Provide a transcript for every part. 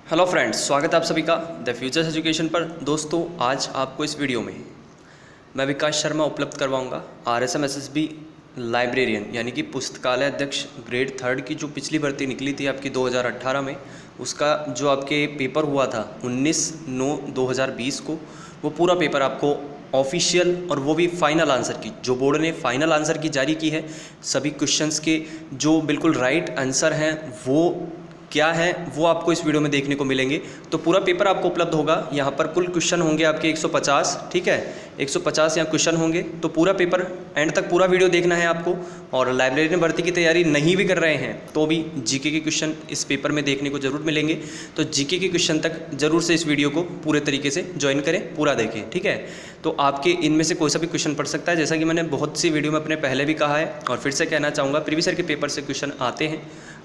Hello friends, स्वागत है आप सभी का द फ्यूचर्स एजुकेशन पर। दोस्तों, आज आपको इस वीडियो में मैं विकास शर्मा उपलब्ध करवाऊंगा RSM-SSB लाइब्रेरियन यानी कि पुस्तकालय अध्यक्ष ग्रेड 3 की जो पिछली भर्ती निकली थी आपकी 2018 में, उसका जो आपके पेपर हुआ था 19/9/2020 को, वो पूरा पेपर आपको ऑफिशियल और वो भी फाइनल आंसर की, जो बोर्ड ने फाइनल आंसर की जारी की है, सभी क्वेश्चंस के जो बिल्कुल राइट आंसर हैं वो क्या है वो आपको इस वीडियो में देखने को मिलेंगे। तो पूरा पेपर आपको उपलब्ध होगा। यहाँ पर कुल क्वेश्चन होंगे आपके 150, ठीक है, 150 यहाँ क्वेश्चन होंगे। तो पूरा पेपर एंड तक पूरा वीडियो देखना है आपको। और लाइब्रेरी में भर्ती की तैयारी नहीं भी कर रहे हैं तो भी जीके के क्वेश्चन इस पेपर में देखने को जरूर मिलेंगे। तो जीके के क्वेश्चन तक जरूर से इस वीडियो को पूरे तरीके से ज्वाइन करें, पूरा देखें, ठीक है। तो आपके इनमें से कोई सा भी क्वेश्चन पढ़ सकता है, जैसा कि मैंने बहुत सी वीडियो में अपने पहले भी कहा है और फिर से कहना चाहूँगा, प्रीवियस ईयर के पेपर से क्वेश्चन आते हैं।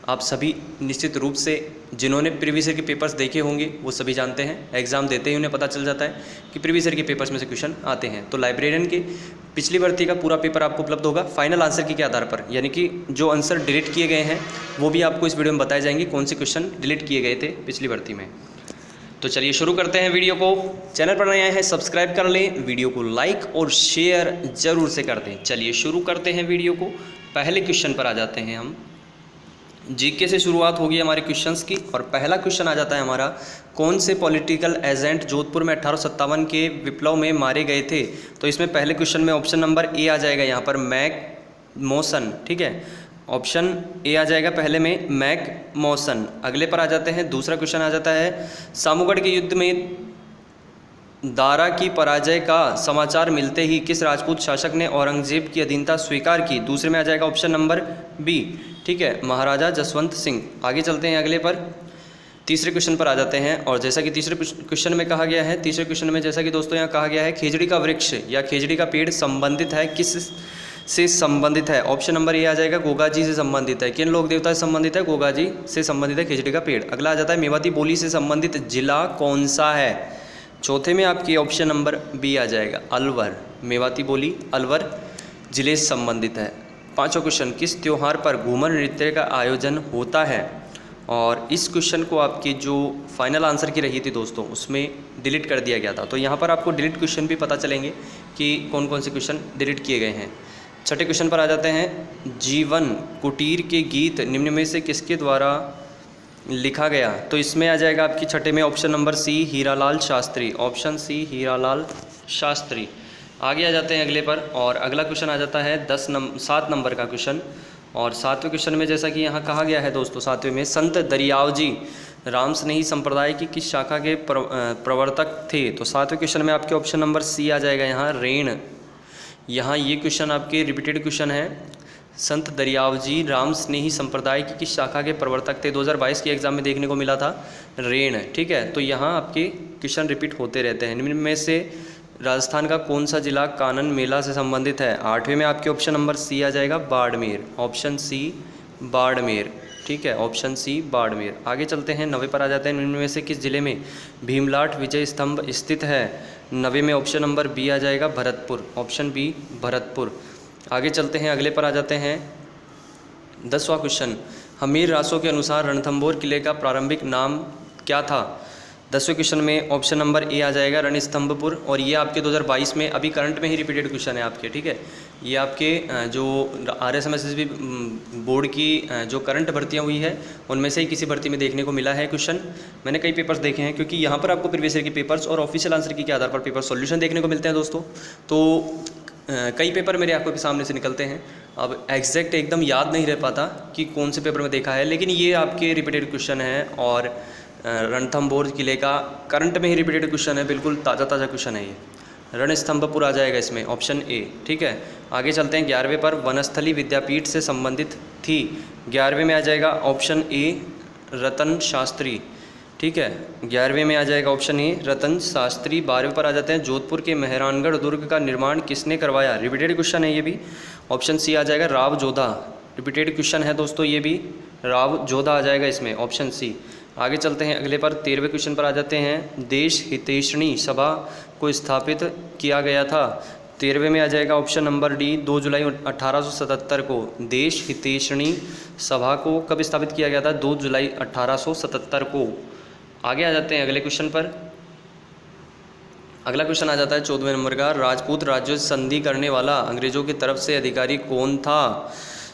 आप सभी निश्चित रूप से जिन्होंने प्रीवियस ईयर के पेपर्स देखे होंगे वो सभी जानते हैं, एग्ज़ाम देते ही उन्हें पता चल जाता है कि प्रीवियस ईयर के पेपर्स में से क्वेश्चन आते हैं। तो लाइब्रेरियन के पिछली भर्ती का पूरा पेपर आपको उपलब्ध होगा फाइनल आंसर की के आधार पर, यानी कि जो आंसर डिलीट किए गए हैं वो भी आपको इस वीडियो में बताए जाएंगे कौन से क्वेश्चन डिलीट किए गए थे पिछली भर्ती में। तो चलिए शुरू करते हैं वीडियो को। चैनल पर नए आए हैं सब्सक्राइब कर लें, वीडियो को लाइक और शेयर जरूर से कर दें। चलिए शुरू करते हैं वीडियो को। पहले क्वेश्चन पर आ जाते हैं हम। जीके से शुरुआत होगी हमारे क्वेश्चंस की और पहला क्वेश्चन आ जाता है हमारा, कौन से पॉलिटिकल एजेंट जोधपुर में 1857 के विप्लव में मारे गए थे। तो इसमें पहले क्वेश्चन में ऑप्शन नंबर ए आ जाएगा यहाँ पर, मैक मॉसन, ठीक है, ऑप्शन ए आ जाएगा पहले में, मैक मॉसन। अगले पर आ जाते हैं, दूसरा क्वेश्चन आ जाता है, सामूगढ़ के युद्ध में दारा की पराजय का समाचार मिलते ही किस राजपूत शासक ने औरंगजेब की अधीनता स्वीकार की। दूसरे में आ जाएगा ऑप्शन नंबर बी, ठीक है, महाराजा जसवंत सिंह। आगे चलते हैं अगले पर, तीसरे क्वेश्चन पर आ जाते हैं। और जैसा कि तीसरे क्वेश्चन में कहा गया है, तीसरे क्वेश्चन में जैसा कि दोस्तों यहाँ कहा गया है, खेजड़ी का वृक्ष या खेजड़ी का पेड़ संबंधित है, किस से संबंधित है। ऑप्शन नंबर ए आ जाएगा, गोगा जी से संबंधित है। किन लोक देवता से संबंधित है? गोगा जी से संबंधित है खेजड़ी का पेड़। अगला आ जाता है, मेवाती बोली से संबंधित जिला कौन सा है। चौथे में आपकी ऑप्शन नंबर बी आ जाएगा, अलवर। मेवाती बोली अलवर जिले से संबंधित है। पांचवा क्वेश्चन, किस त्योहार पर घूमर नृत्य का आयोजन होता है। और इस क्वेश्चन को आपकी जो फाइनल आंसर की रही थी दोस्तों उसमें डिलीट कर दिया गया था। तो यहाँ पर आपको डिलीट क्वेश्चन भी पता चलेंगे कि कौन कौन से क्वेश्चन डिलीट किए गए हैं। छठे क्वेश्चन पर आ जाते हैं, जीवन कुटीर के गीत निम्न में से किसके द्वारा लिखा गया। तो इसमें आ जाएगा आपकी छठे में option number C, Hiralal Shastri. Option C, Hiralal Shastri. आगे आ जाते हैं अगले पर और अगला क्वेश्चन आ जाता है 7 नंबर का क्वेश्चन। और 7वें क्वेश्चन में जैसा कि यहाँ कहा गया है दोस्तों, 7वें में, संत दरियावजी राम स्नेही संप्रदाय की किस शाखा के प्रवर्तक थे। तो 7वें क्वेश्चन में आपके ऑप्शन नंबर सी आ जाएगा यहाँ, रेण। यहाँ ये क्वेश्चन आपके रिपीटेड क्वेश्चन है, संत दरियावजी राम स्नेही संप्रदाय की किस शाखा के प्रवर्तक थे। 2022 के एग्जाम में देखने को मिला था रेण, ठीक है। तो यहाँ आपके क्वेश्चन रिपीट होते रहते हैं। निम्न में से राजस्थान का कौन सा जिला कानन मेला से संबंधित है। 8वें में आपके ऑप्शन नंबर सी आ जाएगा, बाड़मेर। ऑप्शन सी, बाड़मेर, ठीक है, ऑप्शन सी, बाड़मेर। आगे चलते हैं, 9वें पर आ जाते हैं, निम्न में से किस जिले में भीमलाट विजय स्तंभ स्थित है। 9वें में ऑप्शन नंबर बी आ जाएगा, भरतपुर। Option B, Bharatpur. आगे चलते हैं, अगले पर आ जाते हैं, 10वां क्वेश्चन, हमीर रासो के अनुसार रणथंभौर किले का प्रारंभिक नाम क्या था। 10वें क्वेश्चन में ऑप्शन नंबर ए आ जाएगा, रणस्तंभपुर। और ये आपके 2022 में अभी करंट में ही रिपीटेड क्वेश्चन है आपके, ठीक है। ये आपके जो RSM-SSB बोर्ड की जो करंट भर्तियाँ हुई है उनमें से ही किसी भर्ती में देखने को मिला है क्वेश्चन। मैंने कई पेपर्स देखे हैं, क्योंकि यहाँ पर आपको प्रीवियस ईयर के पेपर्स और ऑफिशियल आंसर की के आधार पर पेपर सॉल्यूशन देखने को मिलते हैं दोस्तों। तो कई पेपर मेरे आंखों के सामने से निकलते हैं, अब एग्जैक्ट एकदम याद नहीं रह पाता कि कौन से पेपर में देखा है, लेकिन ये आपके रिपीटेड क्वेश्चन है और रणथंभौर किले का करंट में ही रिपीटेड क्वेश्चन है, बिल्कुल ताज़ा क्वेश्चन है ये। रणस्तंभपुर आ जाएगा इसमें, ऑप्शन ए, ठीक है। आगे चलते हैं 11वें पर, वनस्थली विद्यापीठ से संबंधित थी। 11वें में आ जाएगा ऑप्शन ए, रतन शास्त्री, ठीक है। 11वें में आ जाएगा ऑप्शन ए, रतन शास्त्री। 12वें पर आ जाते हैं, जोधपुर के मेहरानगढ़ दुर्ग का निर्माण किसने करवाया। रिपीटेड क्वेश्चन है ये भी, ऑप्शन सी आ जाएगा, राव जोधा। रिपीटेड क्वेश्चन है दोस्तों ये भी, राव जोधा आ जाएगा इसमें, ऑप्शन सी। आगे चलते हैं अगले पर, 13वें क्वेश्चन पर आ जाते हैं, देश हितैषणी सभा को स्थापित किया गया था। 13वें में आ जाएगा ऑप्शन नंबर डी, 2 जुलाई 1877 को देश हितैषणी सभा को कब स्थापित किया गया था, 2 जुलाई 1877 को। आगे आ जाते हैं अगले क्वेश्चन पर। अगला क्वेश्चन आ जाता है 14वें नंबर का, राजपूत राज्यों से संधि करने वाला अंग्रेजों की तरफ से अधिकारी कौन था?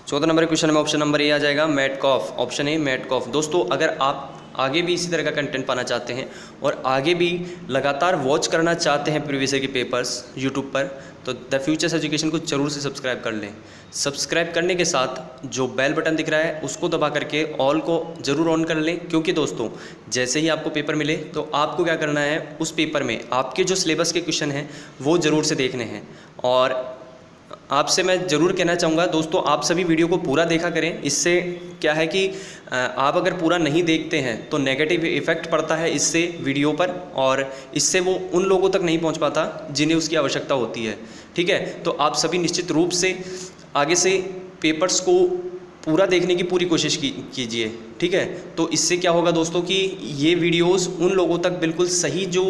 14 नंबर क्वेश्चन में ऑप्शन नंबर ए आ जाएगा मैटकॉफ, ऑप्शन ए मैटकॉफ। दोस्तों अगर आप आगे भी इसी तरह का कंटेंट पाना चाहते हैं और आगे भी लगातार वॉच करना चाहते हैं प्रीवियस ईयर के पेपर्स यूट्यूब पर, तो द फ्यूचर्स एजुकेशन को जरूर से सब्सक्राइब कर लें। सब्सक्राइब करने के साथ जो बेल बटन दिख रहा है उसको दबा करके ऑल को ज़रूर ऑन कर लें, क्योंकि दोस्तों जैसे ही आपको पेपर मिले तो आपको क्या करना है, उस पेपर में आपके जो सिलेबस के क्वेश्चन हैं वो ज़रूर से देखने हैं। और आपसे मैं ज़रूर कहना चाहूँगा दोस्तों, आप सभी वीडियो को पूरा देखा करें। इससे क्या है कि आप अगर पूरा नहीं देखते हैं तो नेगेटिव इफ़ेक्ट पड़ता है इससे वीडियो पर, और इससे वो उन लोगों तक नहीं पहुँच पाता जिन्हें उसकी आवश्यकता होती है। ठीक है, तो आप सभी निश्चित रूप से आगे से पेपर्स को पूरा देखने की पूरी कोशिश कीजिए। ठीक है, तो इससे क्या होगा दोस्तों कि ये वीडियोस उन लोगों तक बिल्कुल सही जो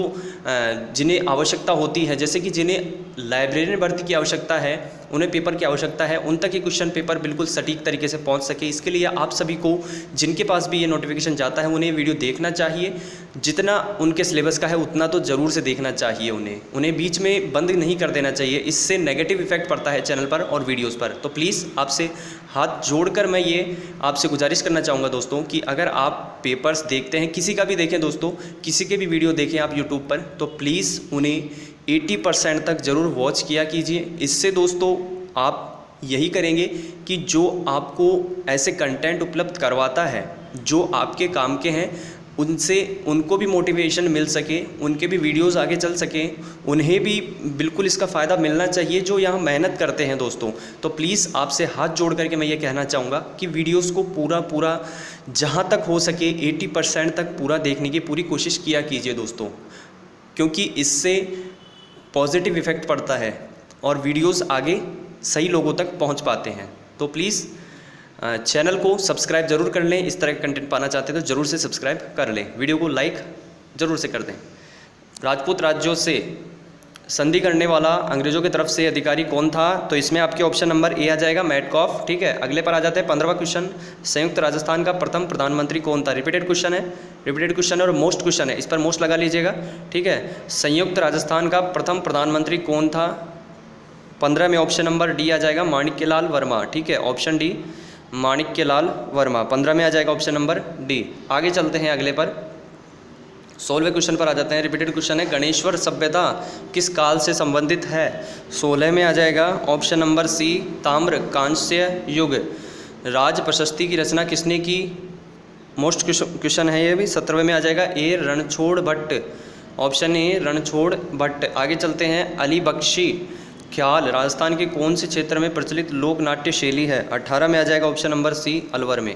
जिन्हें आवश्यकता होती है, जैसे कि जिन्हें लाइब्रेरियन भर्ती की आवश्यकता है, उन्हें पेपर की आवश्यकता है, उन तक ये क्वेश्चन पेपर बिल्कुल सटीक तरीके से पहुंच सके। इसके लिए आप सभी को, जिनके पास भी ये नोटिफिकेशन जाता है, उन्हें वीडियो देखना चाहिए। जितना उनके सिलेबस का है उतना तो ज़रूर से देखना चाहिए। उन्हें बीच में बंद नहीं कर देना चाहिए, इससे नेगेटिव इफेक्ट पड़ता है चैनल पर और वीडियोज़ पर। तो प्लीज़ आपसे हाथ जोड़कर मैं ये आपसे गुजारिश करना चाहूँगा दोस्तों कि अगर आप पेपर्स देखते हैं, किसी का भी देखें दोस्तों, किसी के भी वीडियो देखें आप यूट्यूब पर, तो प्लीज़ उन्हें 80% तक ज़रूर वॉच किया कीजिए। इससे दोस्तों आप यही करेंगे कि जो आपको ऐसे कंटेंट उपलब्ध करवाता है जो आपके काम के हैं, उनसे उनको भी मोटिवेशन मिल सके, उनके भी वीडियोस आगे चल सकें, उन्हें भी बिल्कुल इसका फ़ायदा मिलना चाहिए जो यहाँ मेहनत करते हैं दोस्तों। तो प्लीज़ आपसे हाथ जोड़ करके मैं ये कहना चाहूँगा कि वीडियोस को पूरा जहाँ तक हो सके 80% तक पूरा देखने की पूरी कोशिश किया कीजिए दोस्तों, क्योंकि इससे पॉजिटिव इफ़ेक्ट पड़ता है और वीडियोस आगे सही लोगों तक पहुँच पाते हैं। तो प्लीज़ चैनल को सब्सक्राइब जरूर कर लें। इस तरह का कंटेंट पाना चाहते हैं तो ज़रूर से सब्सक्राइब कर लें, वीडियो को लाइक ज़रूर से कर दें। राजपूत राज्यों से संधि करने वाला अंग्रेजों की तरफ से अधिकारी कौन था? तो इसमें आपके ऑप्शन नंबर ए आ जाएगा मैटकॉफ। ठीक है, अगले पर आ जाते हैं 15वां क्वेश्चन, संयुक्त राजस्थान का प्रथम प्रधानमंत्री कौन था? रिपीटेड क्वेश्चन है और मोस्ट क्वेश्चन है, इस पर मोस्ट लगा लीजिएगा। ठीक है, संयुक्त राजस्थान का प्रथम प्रधानमंत्री कौन था? 15 में ऑप्शन नंबर डी आ जाएगा माणिक्यलाल वर्मा। ठीक है, ऑप्शन डी माणिक्यलाल वर्मा 15 में आ जाएगा ऑप्शन नंबर डी। आगे चलते हैं अगले पर, 16वें क्वेश्चन पर आ जाते हैं। रिपीटेड क्वेश्चन है, गणेश्वर सभ्यता किस काल से संबंधित है? 16 में आ जाएगा ऑप्शन नंबर सी ताम्र कांस्य युग। राज प्रशस्ति की रचना किसने की? मोस्ट क्वेश्चन है ये भी। 17वें में आ जाएगा ए रणछोड़ भट्ट, ऑप्शन ए रणछोड़ भट्ट। आगे चलते हैं, अली बख्शी ख्याल राजस्थान के कौन से क्षेत्र में प्रचलित लोक नाट्य शैली है? 18 में आ जाएगा ऑप्शन नंबर सी अलवर में,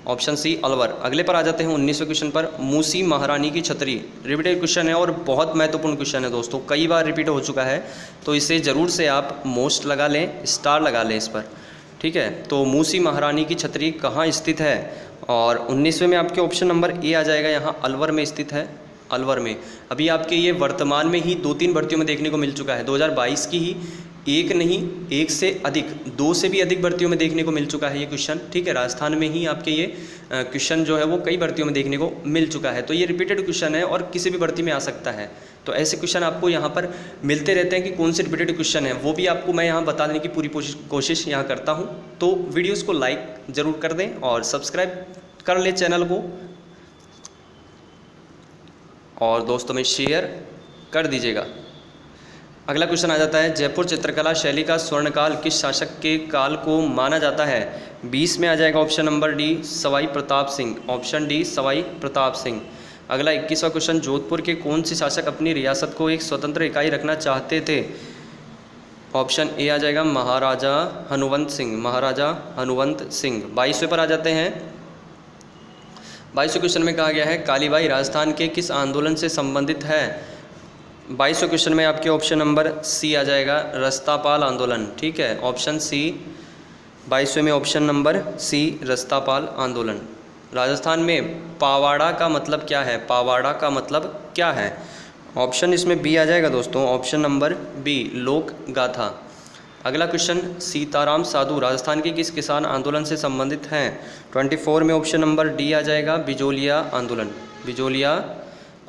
ऑप्शन सी अलवर। अगले पर आ जाते हैं 19वें क्वेश्चन पर, मूसी महारानी की छतरी। रिपीटेड क्वेश्चन है और बहुत महत्वपूर्ण क्वेश्चन है दोस्तों, कई बार रिपीट हो चुका है, तो इसे ज़रूर से आप मोस्ट लगा लें, स्टार लगा लें इस पर। ठीक है, तो मूसी महारानी की छतरी कहाँ स्थित है? और 19वें में आपके ऑप्शन नंबर ए आ जाएगा, यहाँ अलवर में स्थित है, अलवर में। अभी आपके ये वर्तमान में ही 2-3 भर्तियों में देखने को मिल चुका है, 2022 की ही एक नहीं, एक से अधिक, 2 से भी अधिक भर्तियों में देखने को मिल चुका है ये क्वेश्चन। ठीक है, राजस्थान में ही आपके ये क्वेश्चन जो है वो कई भर्तियों में देखने को मिल चुका है। तो ये रिपीटेड क्वेश्चन है और किसी भी भर्ती में आ सकता है। तो ऐसे क्वेश्चन आपको यहाँ पर मिलते रहते हैं कि कौन से रिपीटेड क्वेश्चन है, वो भी आपको मैं यहाँ बता देने की पूरी कोशिश यहाँ करता हूँ। तो वीडियोज़ को लाइक ज़रूर कर दें और सब्सक्राइब कर लें चैनल को, और दोस्तों में शेयर कर दीजिएगा। अगला क्वेश्चन आ जाता है, जयपुर चित्रकला शैली का स्वर्णकाल किस शासक के काल को माना जाता है? 20 में आ जाएगा option number D Sawai Pratap Singh, option D Sawai Pratap Singh. अगला 21वां क्वेश्चन, जोधपुर के कौन से शासक अपनी रियासत को एक स्वतंत्र इकाई रखना चाहते थे? ऑप्शन ए आ जाएगा महाराजा हनुवंत सिंह, महाराजा हनुवंत सिंह। 22वें पर आ जाते हैं, 22वें क्वेश्चन में कहा गया है, कालीबाई राजस्थान के किस आंदोलन से संबंधित है? 22वें क्वेश्चन में आपके ऑप्शन नंबर सी आ जाएगा रस्तापाल आंदोलन। ठीक है, ऑप्शन सी, 22वें में ऑप्शन नंबर सी रस्तापाल आंदोलन। राजस्थान में पावाड़ा का मतलब क्या है? पावाड़ा का मतलब क्या है? ऑप्शन इसमें बी आ जाएगा दोस्तों, ऑप्शन नंबर बी लोक गाथा। अगला क्वेश्चन, सीताराम साधु राजस्थान के किस किसान आंदोलन से संबंधित हैं? 24 में ऑप्शन नंबर डी आ जाएगा बिजोलिया आंदोलन। बिजोलिया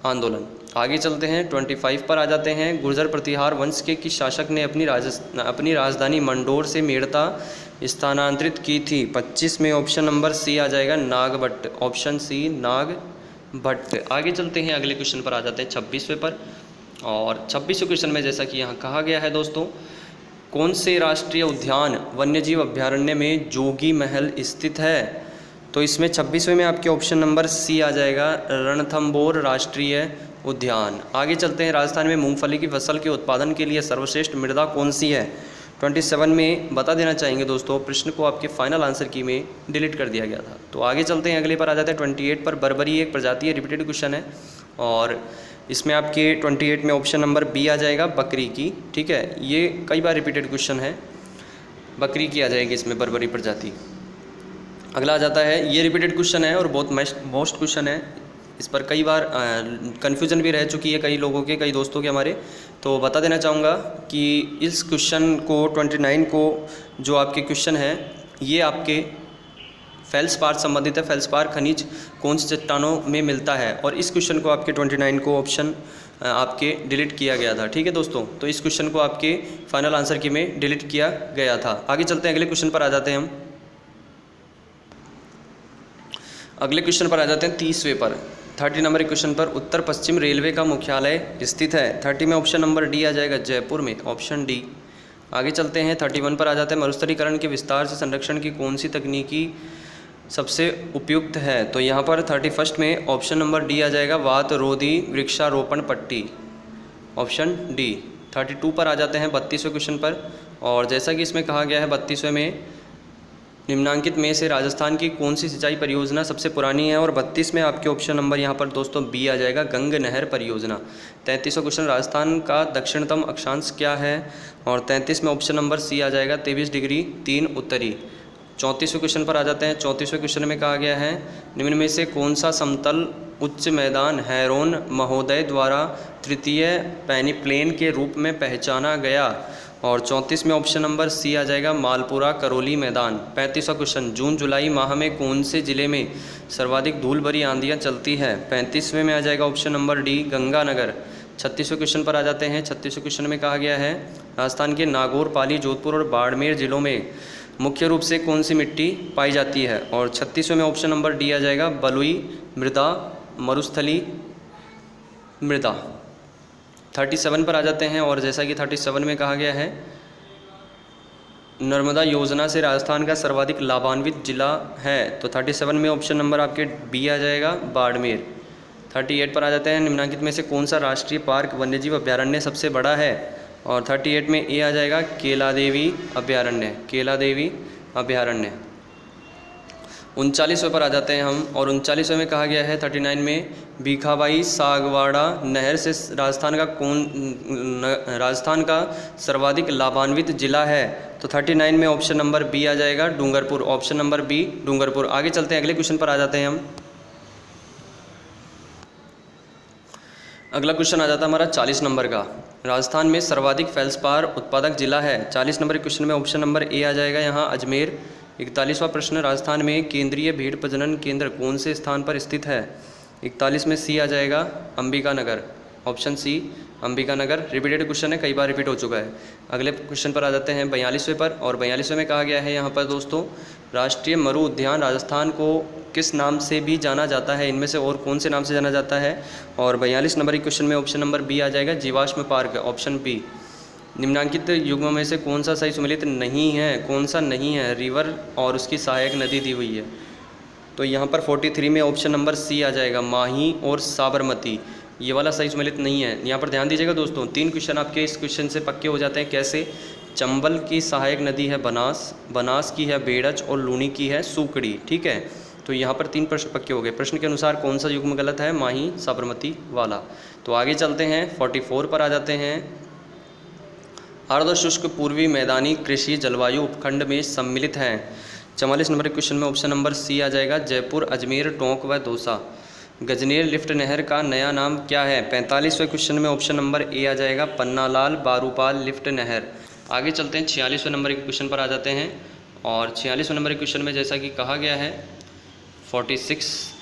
आंदोलन। आगे चलते हैं 25 पर आ जाते हैं। गुर्जर प्रतिहार वंश के किस शासक ने अपनी राजधानी मंडोर से मेड़ता स्थानांतरित की थी? 25 में ऑप्शन नंबर सी आ जाएगा नागभट्ट, ऑप्शन सी नागभट्ट। आगे चलते हैं, अगले क्वेश्चन पर आ जाते हैं 26वें पर। और 26वें क्वेश्चन में जैसा कि यहाँ कहा गया है दोस्तों, कौन से राष्ट्रीय उद्यान वन्यजीव अभ्यारण्य में जोगी महल स्थित है? तो इसमें 26वें में आपके ऑप्शन नंबर सी आ जाएगा रणथंबोर राष्ट्रीय उद्यान। आगे चलते हैं, राजस्थान में मूंगफली की फसल के उत्पादन के लिए सर्वश्रेष्ठ मृदा कौन सी है? 27 में बता देना चाहेंगे दोस्तों, प्रश्न को आपके फाइनल आंसर की में डिलीट कर दिया गया था। तो आगे चलते हैं, अगले पर आ जाते हैं 28 पर। बर्बरी एक प्रजाति है, रिपीटेड क्वेश्चन है और इसमें आपके 28 में ऑप्शन नंबर बी आ जाएगा बकरी की। ठीक है, ये कई बार रिपीटेड क्वेश्चन है, बकरी की आ जाएगी इसमें बर्बरी प्रजाति। अगला आ जाता है, ये रिपीटेड क्वेश्चन है और बहुत मोस्ट क्वेश्चन है, इस पर कई बार कन्फ्यूजन भी रह चुकी है कई लोगों के, कई दोस्तों के हमारे। तो बता देना चाहूँगा कि इस क्वेश्चन को 29 को जो आपके क्वेश्चन है ये आपके फेल्सपार संबंधित है। फेल्सपार खनिज कौन सी चट्टानों में मिलता है, और इस क्वेश्चन को आपके 29 को ऑप्शन आपके डिलीट किया गया था। ठीक है दोस्तों, तो इस क्वेश्चन को आपके फाइनल आंसर की में डिलीट किया गया था। आगे चलते हैं, अगले क्वेश्चन पर आ जाते हैं हम। अगले क्वेश्चन पर आ जाते हैं 30वें पर। 30 नंबर क्वेश्चन पर, उत्तर पश्चिम रेलवे का मुख्यालय स्थित है? 30 में ऑप्शन नंबर डी आ जाएगा जयपुर में, ऑप्शन डी। आगे चलते हैं 31 पर आ जाते हैं, मरुस्थलीकरण के विस्तार से संरक्षण की कौन सी तकनीकी सबसे उपयुक्त है? तो यहाँ पर 31 में ऑप्शन नंबर डी आ जाएगा वात रोधी वृक्षारोपण पट्टी, ऑप्शन डी। 32 पर आ जाते हैं 32वें क्वेश्चन पर, और जैसा कि इसमें कहा गया है 32वें में निम्नांकित में से राजस्थान की कौन सी सिंचाई परियोजना सबसे पुरानी है? और 32 में आपके ऑप्शन नंबर यहाँ पर दोस्तों बी आ जाएगा गंग नहर परियोजना। 33वां क्वेश्चन, राजस्थान का दक्षिणतम अक्षांश क्या है? और 33 में ऑप्शन नंबर सी आ जाएगा 23 डिग्री 3 उत्तरी। 34वें क्वेश्चन पर आ जाते हैं। 34वें क्वेश्चन में कहा गया है, निम्न में से कौन सा समतल उच्च मैदान हैरोन महोदय द्वारा तृतीय पेनिप्लेन के रूप में पहचाना गया? और 34 में ऑप्शन नंबर सी आ जाएगा मालपुरा करौली मैदान। 35वां क्वेश्चन, जून जुलाई माह में कौन से जिले में सर्वाधिक धूल भरी आंधियाँ चलती है? 35वें में आ जाएगा ऑप्शन नंबर डी गंगानगर। 36वें क्वेश्चन पर आ जाते हैं। 36वें क्वेश्चन में कहा गया है, राजस्थान के नागौर, पाली, जोधपुर और बाड़मेर जिलों में मुख्य रूप से कौन सी मिट्टी पाई जाती है? और 36वें में ऑप्शन नंबर डी आ जाएगा बलुई मृदा, मरुस्थली मृदा। 37 पर आ जाते हैं, और जैसा कि 37 में कहा गया है, नर्मदा योजना से राजस्थान का सर्वाधिक लाभान्वित जिला है? तो 37 में ऑप्शन नंबर आपके बी आ जाएगा बाड़मेर। 38 पर आ जाते हैं, निम्नांकित में से कौन सा राष्ट्रीय पार्क वन्यजीव अभ्यारण्य सबसे बड़ा है? और 38 में ए आ जाएगा केलादेवी अभ्यारण्य, केलादेवी अभ्यारण्य। 39वें पर आ जाते हैं हम, और 39वें में कहा गया है 39 में भीखाबाई सागवाड़ा नहर से राजस्थान का सर्वाधिक लाभान्वित जिला है? तो 39 में ऑप्शन नंबर बी आ जाएगा Dungarpur, option number B Dungarpur. आगे चलते हैं, अगले क्वेश्चन पर आ जाते हैं हम। अगला क्वेश्चन आ जाता है हमारा 40 नंबर का, राजस्थान में सर्वाधिक फेल्सपार उत्पादक जिला है? 40 नंबर के क्वेश्चन में ऑप्शन नंबर ए आ जाएगा यहाँ अजमेर। 41वां प्रश्न, राजस्थान में केंद्रीय भेड़ प्रजनन केंद्र कौन से स्थान पर स्थित है? 41 में सी आ जाएगा अंबिका नगर, ऑप्शन सी अंबिका नगर। रिपीटेड क्वेश्चन है, कई बार रिपीट हो चुका है। अगले क्वेश्चन पर आ जाते हैं 42वें पर, और 42वें में कहा गया है यहाँ पर दोस्तों, राष्ट्रीय मरु उद्यान राजस्थान को किस नाम से भी जाना जाता है? इनमें से और कौन से नाम से जाना जाता है? और 42 नंबर के क्वेश्चन में ऑप्शन नंबर बी आ जाएगा जीवाश्म पार्क, ऑप्शन बी। निम्नांकित युग्म में से कौन सा सही सुमेलित नहीं है? कौन सा नहीं है? रिवर और उसकी सहायक नदी दी हुई है। तो यहाँ पर 43 में ऑप्शन नंबर सी आ जाएगा माही और साबरमती, ये वाला सही सुमेलित नहीं है। यहाँ पर ध्यान दीजिएगा दोस्तों, 3 क्वेश्चन आपके इस क्वेश्चन से पक्के हो जाते हैं। कैसे? चंबल की सहायक नदी है बनास, बनास की है बेड़च, और लूणी की है सूकड़ी। ठीक है, तो यहाँ पर 3 प्रश्न पक्के हो गए। प्रश्न के अनुसार कौन सा युग्म गलत है? माही साबरमती वाला। तो आगे चलते हैं, 44 पर आ जाते हैं। अर्ध शुष्क पूर्वी मैदानी कृषि जलवायु उपखंड में सम्मिलित हैं? 44 नंबर के क्वेश्चन में ऑप्शन नंबर सी आ जाएगा जयपुर, अजमेर, टोंक व दौसा। गजनेर लिफ्ट नहर का नया नाम क्या है? 45वें क्वेश्चन में ऑप्शन नंबर ए आ जाएगा पन्नालाल बारूपाल लिफ्ट नहर। आगे चलते हैं 46वें नंबर के क्वेश्चन पर आ जाते हैं, और 46वें नंबर के क्वेश्चन में जैसा कि कहा गया है 46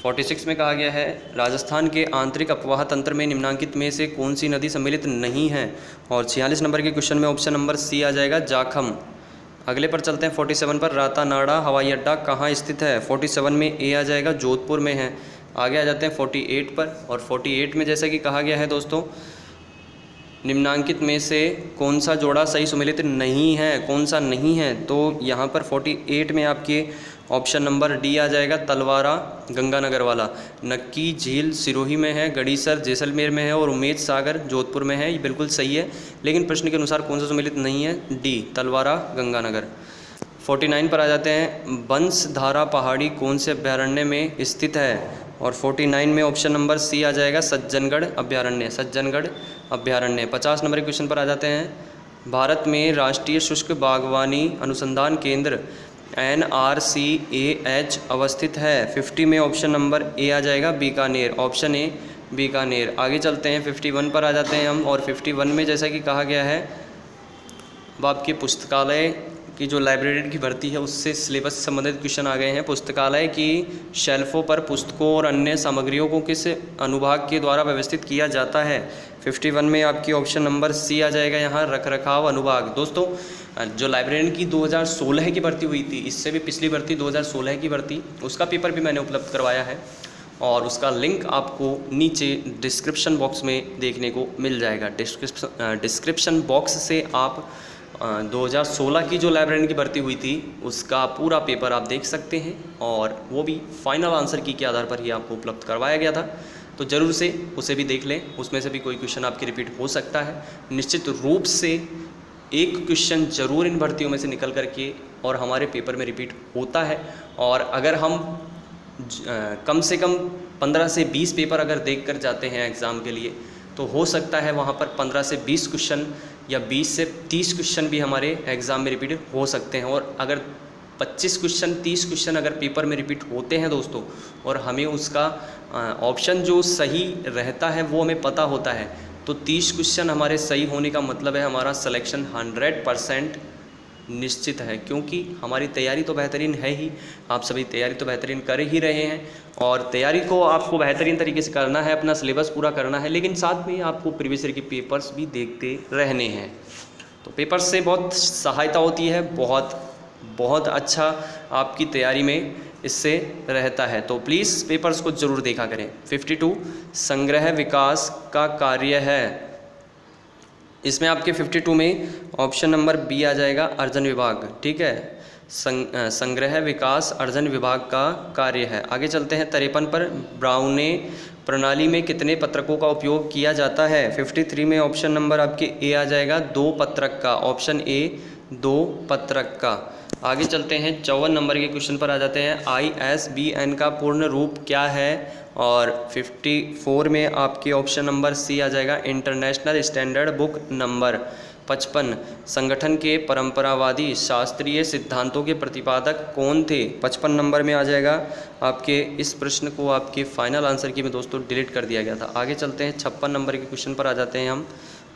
46 में कहा गया है राजस्थान के आंतरिक अपवाह तंत्र में निम्नांकित में से कौन सी नदी सम्मिलित नहीं है। और 46 नंबर के क्वेश्चन में ऑप्शन नंबर सी आ जाएगा जाखम। अगले पर चलते हैं 47 पर रातानाडा हवाई अड्डा कहाँ स्थित है। 47 में ए आ जाएगा जोधपुर में है। आगे आ जाते हैं 48 पर, और 48 में जैसा कि कहा गया है दोस्तों निम्नांकित में से कौन सा जोड़ा सही सुमेलित नहीं है, कौन सा नहीं है। तो यहाँ पर 48 में आपके ऑप्शन नंबर डी आ जाएगा तलवारा गंगानगर वाला। नक्की झील सिरोही में है, गड़ीसर जैसलमेर में है और उमेद सागर जोधपुर में है। ये बिल्कुल सही है, लेकिन प्रश्न के अनुसार कौन सा सुमेलित नहीं है, डी तलवारा गंगानगर। 49 पर आ जाते हैं बंसधारा पहाड़ी कौन से अभ्यारण्य में स्थित है। और 49 में ऑप्शन नंबर सी आ जाएगा सज्जनगढ़ अभ्यारण्य, सज्जनगढ़ अभ्यारण्य। 50 नंबर के क्वेश्चन पर आ जाते हैं भारत में राष्ट्रीय शुष्क बागवानी अनुसंधान केंद्र NRCAH अवस्थित है। 50 में ऑप्शन नंबर ए आ जाएगा बीकानेर, ऑप्शन ए बीकानेर। आगे चलते हैं 51 पर आ जाते हैं हम, और 51 में जैसा कि कहा गया है अब आपके पुस्तकालय की जो लाइब्रेरी की भर्ती है उससे सिलेबस से संबंधित क्वेश्चन आ गए हैं। पुस्तकालय की शेल्फों पर पुस्तकों और अन्य सामग्रियों को किस अनुभाग के द्वारा व्यवस्थित किया जाता है। 51 में आपकी ऑप्शन नंबर सी आ जाएगा यहाँ रखरखाव अनुभाग। दोस्तों जो लाइब्रेरियन की 2016 की भर्ती हुई थी, इससे भी पिछली भर्ती 2016 की भर्ती, उसका पेपर भी मैंने उपलब्ध करवाया है और उसका लिंक आपको नीचे डिस्क्रिप्शन बॉक्स में देखने को मिल जाएगा। डिस्क्रिप्शन बॉक्स से आप 2016 की जो लाइब्रेरियन की भर्ती हुई थी उसका पूरा पेपर आप देख सकते हैं, और वो भी फाइनल आंसर की के आधार पर ही आपको उपलब्ध करवाया गया था। तो ज़रूर से उसे भी देख लें, उसमें से भी कोई क्वेश्चन आपके रिपीट हो सकता है। निश्चित रूप से एक क्वेश्चन ज़रूर इन भर्तियों में से निकल करके और हमारे पेपर में रिपीट होता है। और अगर हम कम से कम 15 से 20 पेपर अगर देख कर जाते हैं एग्ज़ाम के लिए, तो हो सकता है वहाँ पर 15 से 20 क्वेश्चन या 20 से 30 क्वेश्चन भी हमारे एग्ज़ाम में रिपीट हो सकते हैं। और अगर 25 क्वेश्चन 30 क्वेश्चन अगर पेपर में रिपीट होते हैं दोस्तों, और हमें उसका ऑप्शन जो सही रहता है वो हमें पता होता है, तो 30 क्वेश्चन हमारे सही होने का मतलब है हमारा सिलेक्शन 100% निश्चित है, क्योंकि हमारी तैयारी तो बेहतरीन है ही। आप सभी तैयारी तो बेहतरीन कर ही रहे हैं, और तैयारी को आपको बेहतरीन तरीके से करना है, अपना सिलेबस पूरा करना है, लेकिन साथ में आपको प्रीवियस ईयर के पेपर्स भी देखते रहने हैं। तो पेपर्स से बहुत सहायता होती है, बहुत अच्छा आपकी तैयारी में इससे रहता है। तो प्लीज़ पेपर्स को ज़रूर देखा करें। 52 संग्रह विकास का कार्य है। इसमें आपके 52 में ऑप्शन नंबर बी आ जाएगा अर्जन विभाग। ठीक है, संग्रह विकास अर्जन विभाग का कार्य है। आगे चलते हैं 53 पर ब्राउने प्रणाली में कितने पत्रकों का उपयोग किया जाता है। 53 में ऑप्शन नंबर आपके ए आ जाएगा 2 पत्रक का, ऑप्शन ए 2 पत्रक का। आगे चलते हैं 54 नंबर के क्वेश्चन पर आ जाते हैं ISBN का पूर्ण रूप क्या है। और 54 में आपके ऑप्शन नंबर सी आ जाएगा इंटरनेशनल स्टैंडर्ड बुक नंबर। 55 संगठन के परंपरावादी शास्त्रीय सिद्धांतों के प्रतिपादक कौन थे। 55 नंबर में आ जाएगा आपके। इस प्रश्न को आपके फाइनल आंसर की में दोस्तों डिलीट कर दिया गया था। आगे चलते हैं 56 नंबर के क्वेश्चन पर आ जाते हैं हम,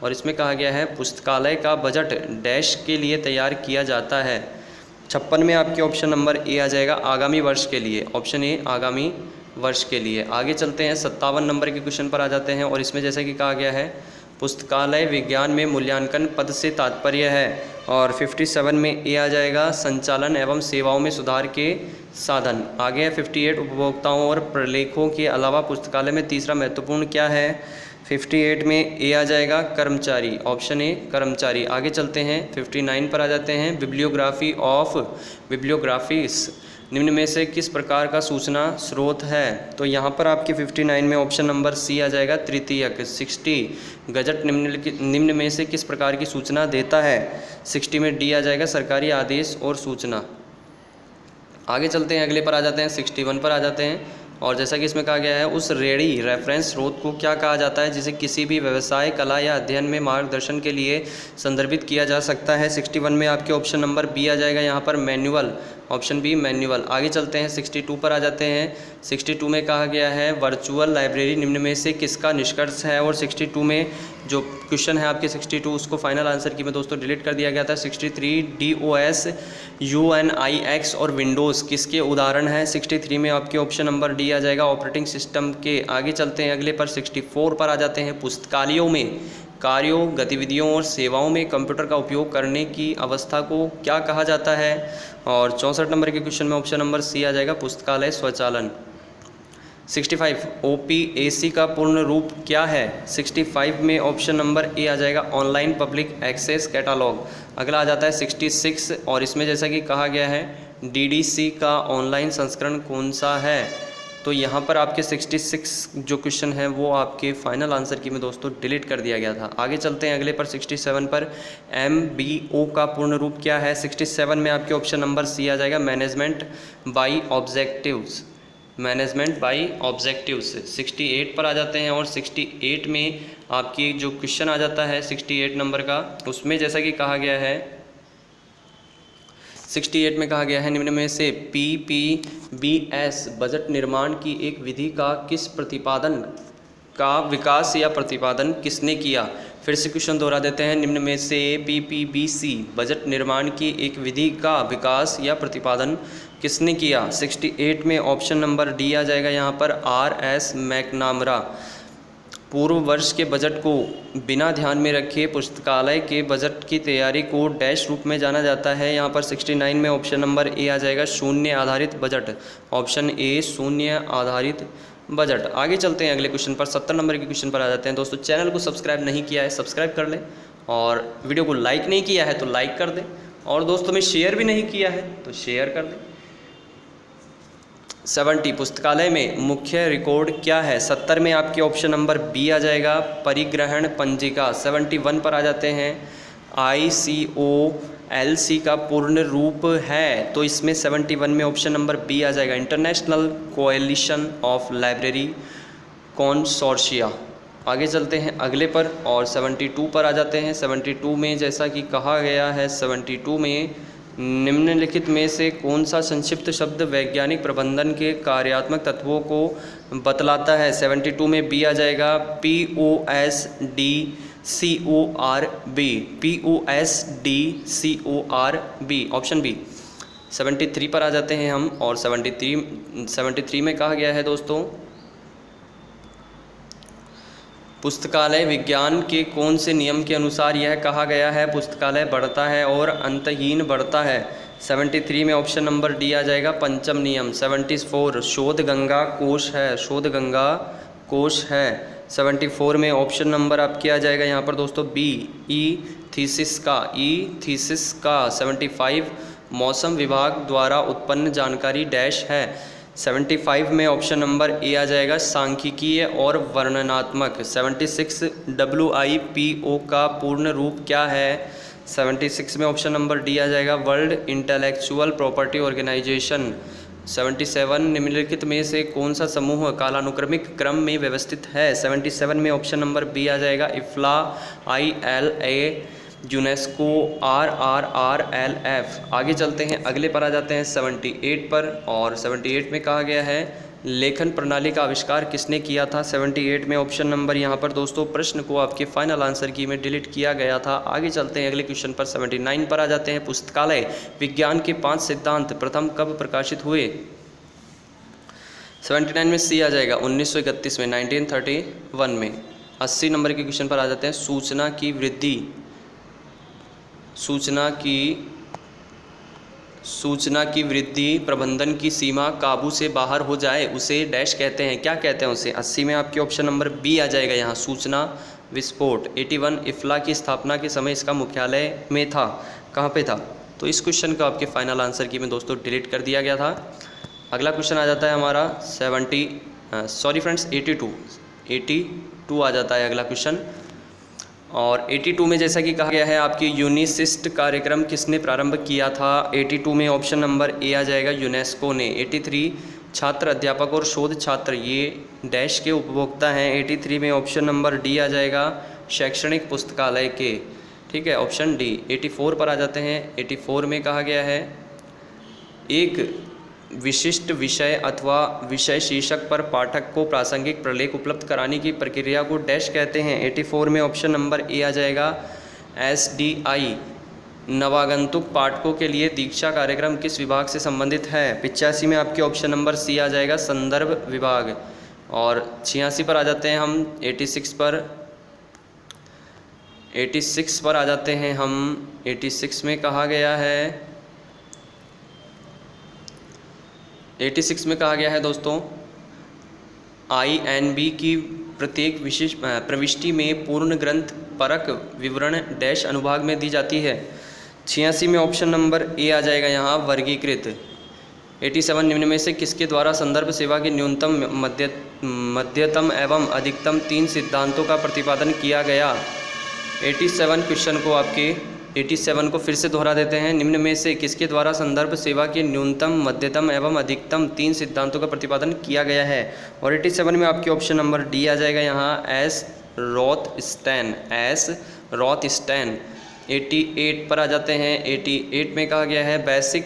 और इसमें कहा गया है पुस्तकालय का बजट डैश के लिए तैयार किया जाता है। 56 में आपके ऑप्शन नंबर ए आ जाएगा आगामी वर्ष के लिए, ऑप्शन ए आगामी वर्ष के लिए। आगे चलते हैं 57 नंबर के क्वेश्चन पर आ जाते हैं, और इसमें जैसे कि कहा गया है पुस्तकालय विज्ञान में मूल्यांकन पद से तात्पर्य है। और 57 में ए आ जाएगा संचालन एवं सेवाओं में सुधार के साधन। आगे है 58 उपभोक्ताओं और प्रलेखों के अलावा पुस्तकालय में तीसरा महत्वपूर्ण क्या है। 58 में ए आ जाएगा कर्मचारी, ऑप्शन ए कर्मचारी। आगे चलते हैं 59 पर आ जाते हैं बिब्लियोग्राफी ऑफ बिब्लियोग्राफीज निम्न में से किस प्रकार का सूचना स्रोत है। तो यहाँ पर आपके 59 में ऑप्शन नंबर सी आ जाएगा तृतीयक। 60 गजट निम्न में से किस प्रकार की सूचना देता है। 60 में डी आ जाएगा सरकारी आदेश और सूचना। आगे चलते हैं अगले पर आ जाते हैं 61 पर आ जाते हैं, और जैसा कि इसमें कहा गया है उस रेडी रेफरेंस स्रोत को क्या कहा जाता है जिसे किसी भी व्यवसाय कला या अध्ययन में मार्गदर्शन के लिए संदर्भित किया जा सकता है। 61 में आपके ऑप्शन नंबर बी आ जाएगा यहाँ पर मैनुअल, ऑप्शन बी मैन्युअल। आगे चलते हैं 62 पर आ जाते हैं। 62 में कहा गया है वर्चुअल लाइब्रेरी निम्न में से किसका निष्कर्ष है। और 62 में जो क्वेश्चन है आपके 62 उसको फाइनल आंसर की में दोस्तों डिलीट कर दिया गया था। 63 DOS UNIX और विंडोज़ किसके उदाहरण हैं। 63 में आपके ऑप्शन नंबर डी आ जाएगा ऑपरेटिंग सिस्टम के। आगे चलते हैं अगले पर 64 पर आ जाते हैं। पुस्तकालयों में कार्यों गतिविधियों और सेवाओं में कंप्यूटर का उपयोग करने की अवस्था को क्या कहा जाता है। और 64 नंबर के क्वेश्चन में ऑप्शन नंबर सी आ जाएगा पुस्तकालय स्वचालन। 65 OPAC का पूर्ण रूप क्या है। 65 में ऑप्शन नंबर ए आ जाएगा ऑनलाइन पब्लिक एक्सेस कैटालॉग। अगला आ जाता है 66 और इसमें जैसा कि कहा गया है DDC का ऑनलाइन संस्करण कौन सा है। तो यहाँ पर आपके 66 जो क्वेश्चन है वो आपके फाइनल आंसर की में दोस्तों डिलीट कर दिया गया था। आगे चलते हैं अगले पर 67 पर। MBO का पूर्ण रूप क्या है। 67 में आपके ऑप्शन नंबर सी आ जाएगा management by objectives. Management by objectives. 68 पर आ जाते हैं और 68 में आपकी जो क्वेश्चन आ जाता है 68 नंबर का उसमें जैसा कि कहा गया है 68 में कहा गया है निम्न में से PPBS बजट निर्माण की एक विधि का किस प्रतिपादन का विकास या प्रतिपादन किसने किया। फिर से क्वेश्चन दोहरा देते हैं। निम्न में से PPBC बजट निर्माण की एक विधि का विकास या प्रतिपादन किसने किया। 68 में ऑप्शन नंबर डी आ जाएगा यहाँ पर RS मैकनामरा। पूर्व वर्ष के बजट को बिना ध्यान में रखे पुस्तकालय के बजट की तैयारी को डैश रूप में जाना जाता है। यहाँ पर 69 में ऑप्शन नंबर ए आ जाएगा शून्य आधारित बजट। ऑप्शन ए शून्य आधारित बजट। आगे चलते हैं अगले क्वेश्चन पर। 70 नंबर के क्वेश्चन पर आ जाते हैं। दोस्तों चैनल को सब्सक्राइब नहीं किया है सब्सक्राइब कर लें और वीडियो को लाइक नहीं किया है तो लाइक कर दें और दोस्तों में शेयर भी नहीं किया है तो शेयर कर दें। 70 पुस्तकालय में मुख्य रिकॉर्ड क्या है। 70 में आपके ऑप्शन नंबर बी आ जाएगा परिग्रहण पंजिका। 71 पर आ जाते हैं। ICOLC का पूर्ण रूप है तो इसमें 71 में ऑप्शन नंबर बी आ जाएगा इंटरनेशनल कोएलिशन ऑफ लाइब्रेरी कॉन्सोर्शिया। आगे चलते हैं अगले पर और 72 पर आ जाते हैं। 72 में जैसा कि कहा गया है 72 में निम्नलिखित में से कौन सा संक्षिप्त शब्द वैज्ञानिक प्रबंधन के कार्यात्मक तत्वों को बतलाता है। 72 में बी आ जाएगा POSDCORB। POSDCORB option B. 73 पर आ जाते हैं हम और 73 में कहा गया है दोस्तों पुस्तकालय विज्ञान के कौन से नियम के अनुसार यह कहा गया है पुस्तकालय बढ़ता है और अंतहीन बढ़ता है। 73 में ऑप्शन नंबर डी आ जाएगा पंचम नियम। 74 शोध गंगा कोश है। शोध गंगा कोश है। 74 में ऑप्शन नंबर आपके आ जाएगा यहाँ पर दोस्तों बी थीसिस का। 75 मौसम विभाग द्वारा उत्पन्न जानकारी डैश है। 75 में ऑप्शन नंबर ए आ जाएगा सांख्यिकीय और वर्णनात्मक। 76 WIPO का पूर्ण रूप क्या है। 76 में ऑप्शन नंबर डी आ जाएगा वर्ल्ड इंटेलेक्चुअल प्रॉपर्टी ऑर्गेनाइजेशन। 77 निम्नलिखित में से कौन सा समूह कालानुक्रमिक क्रम में व्यवस्थित है। 77 में ऑप्शन नंबर बी आ जाएगा IFLA ILA यूनेस्को RRRLF। आगे चलते हैं अगले पर आ जाते हैं 78 पर और 78 में कहा गया है लेखन प्रणाली का आविष्कार किसने किया था। 78 में ऑप्शन नंबर यहाँ पर दोस्तों प्रश्न को आपके फाइनल आंसर की में डिलीट किया गया था। आगे चलते हैं अगले क्वेश्चन पर। 79 पर आ जाते हैं पुस्तकालय विज्ञान के 5 सिद्धांत प्रथम कब प्रकाशित हुए। 79 में सी आ जाएगा 1931 में 1931 में। 80 नंबर के क्वेश्चन पर आ जाते हैं सूचना की वृद्धि प्रबंधन की सीमा काबू से बाहर हो जाए उसे डैश कहते हैं। क्या कहते हैं उसे। 80 में आपके ऑप्शन नंबर बी आ जाएगा यहाँ सूचना विस्फोट। 81 IFLA की स्थापना के समय इसका मुख्यालय में था। कहाँ पे था। तो इस क्वेश्चन का आपके फाइनल आंसर की में दोस्तों डिलीट कर दिया गया था। अगला क्वेश्चन आ जाता है हमारा 82 आ जाता है अगला क्वेश्चन। और 82 में जैसा कि कहा गया है आपकी यूनिसिस्ट कार्यक्रम किसने प्रारंभ किया था। 82 में ऑप्शन नंबर ए आ जाएगा यूनेस्को ने। 83 छात्र अध्यापक और शोध छात्र ये डैश के उपभोक्ता हैं। 83 में ऑप्शन नंबर डी आ जाएगा शैक्षणिक पुस्तकालय के। ठीक है ऑप्शन डी। 84 पर आ जाते हैं। 84 में कहा गया है एक विशिष्ट विषय अथवा विषय शीर्षक पर पाठक को प्रासंगिक प्रलेख उपलब्ध कराने की प्रक्रिया को डैश कहते हैं। 84 में ऑप्शन नंबर ए आ जाएगा SDI। नवागंतुक पाठकों के लिए दीक्षा कार्यक्रम किस विभाग से संबंधित है? 85 में आपके ऑप्शन नंबर सी आ जाएगा संदर्भ विभाग। और 86 पर आ जाते हैं हम 86 पर आ जाते हैं हम 86 में कहा गया है 86 में कहा गया है दोस्तों INB की प्रत्येक विशेष प्रविष्टि में पूर्ण ग्रंथ परक विवरण डैश अनुभाग में दी जाती है। 86 में ऑप्शन नंबर ए आ जाएगा यहाँ वर्गीकृत। 87 निम्न में से किसके द्वारा संदर्भ सेवा के न्यूनतम मध्यतम एवं अधिकतम 3 सिद्धांतों का प्रतिपादन किया गया? 87 क्वेश्चन को आपके 87 को फिर से दोहरा देते हैं। निम्न में से किसके द्वारा संदर्भ सेवा के न्यूनतम मध्यतम एवं अधिकतम 3 सिद्धांतों का प्रतिपादन किया गया है? और 87 में आपके ऑप्शन नंबर डी आ जाएगा यहाँ एस रॉथस्टैन। 88 पर आ जाते हैं। 88 में कहा गया है बेसिक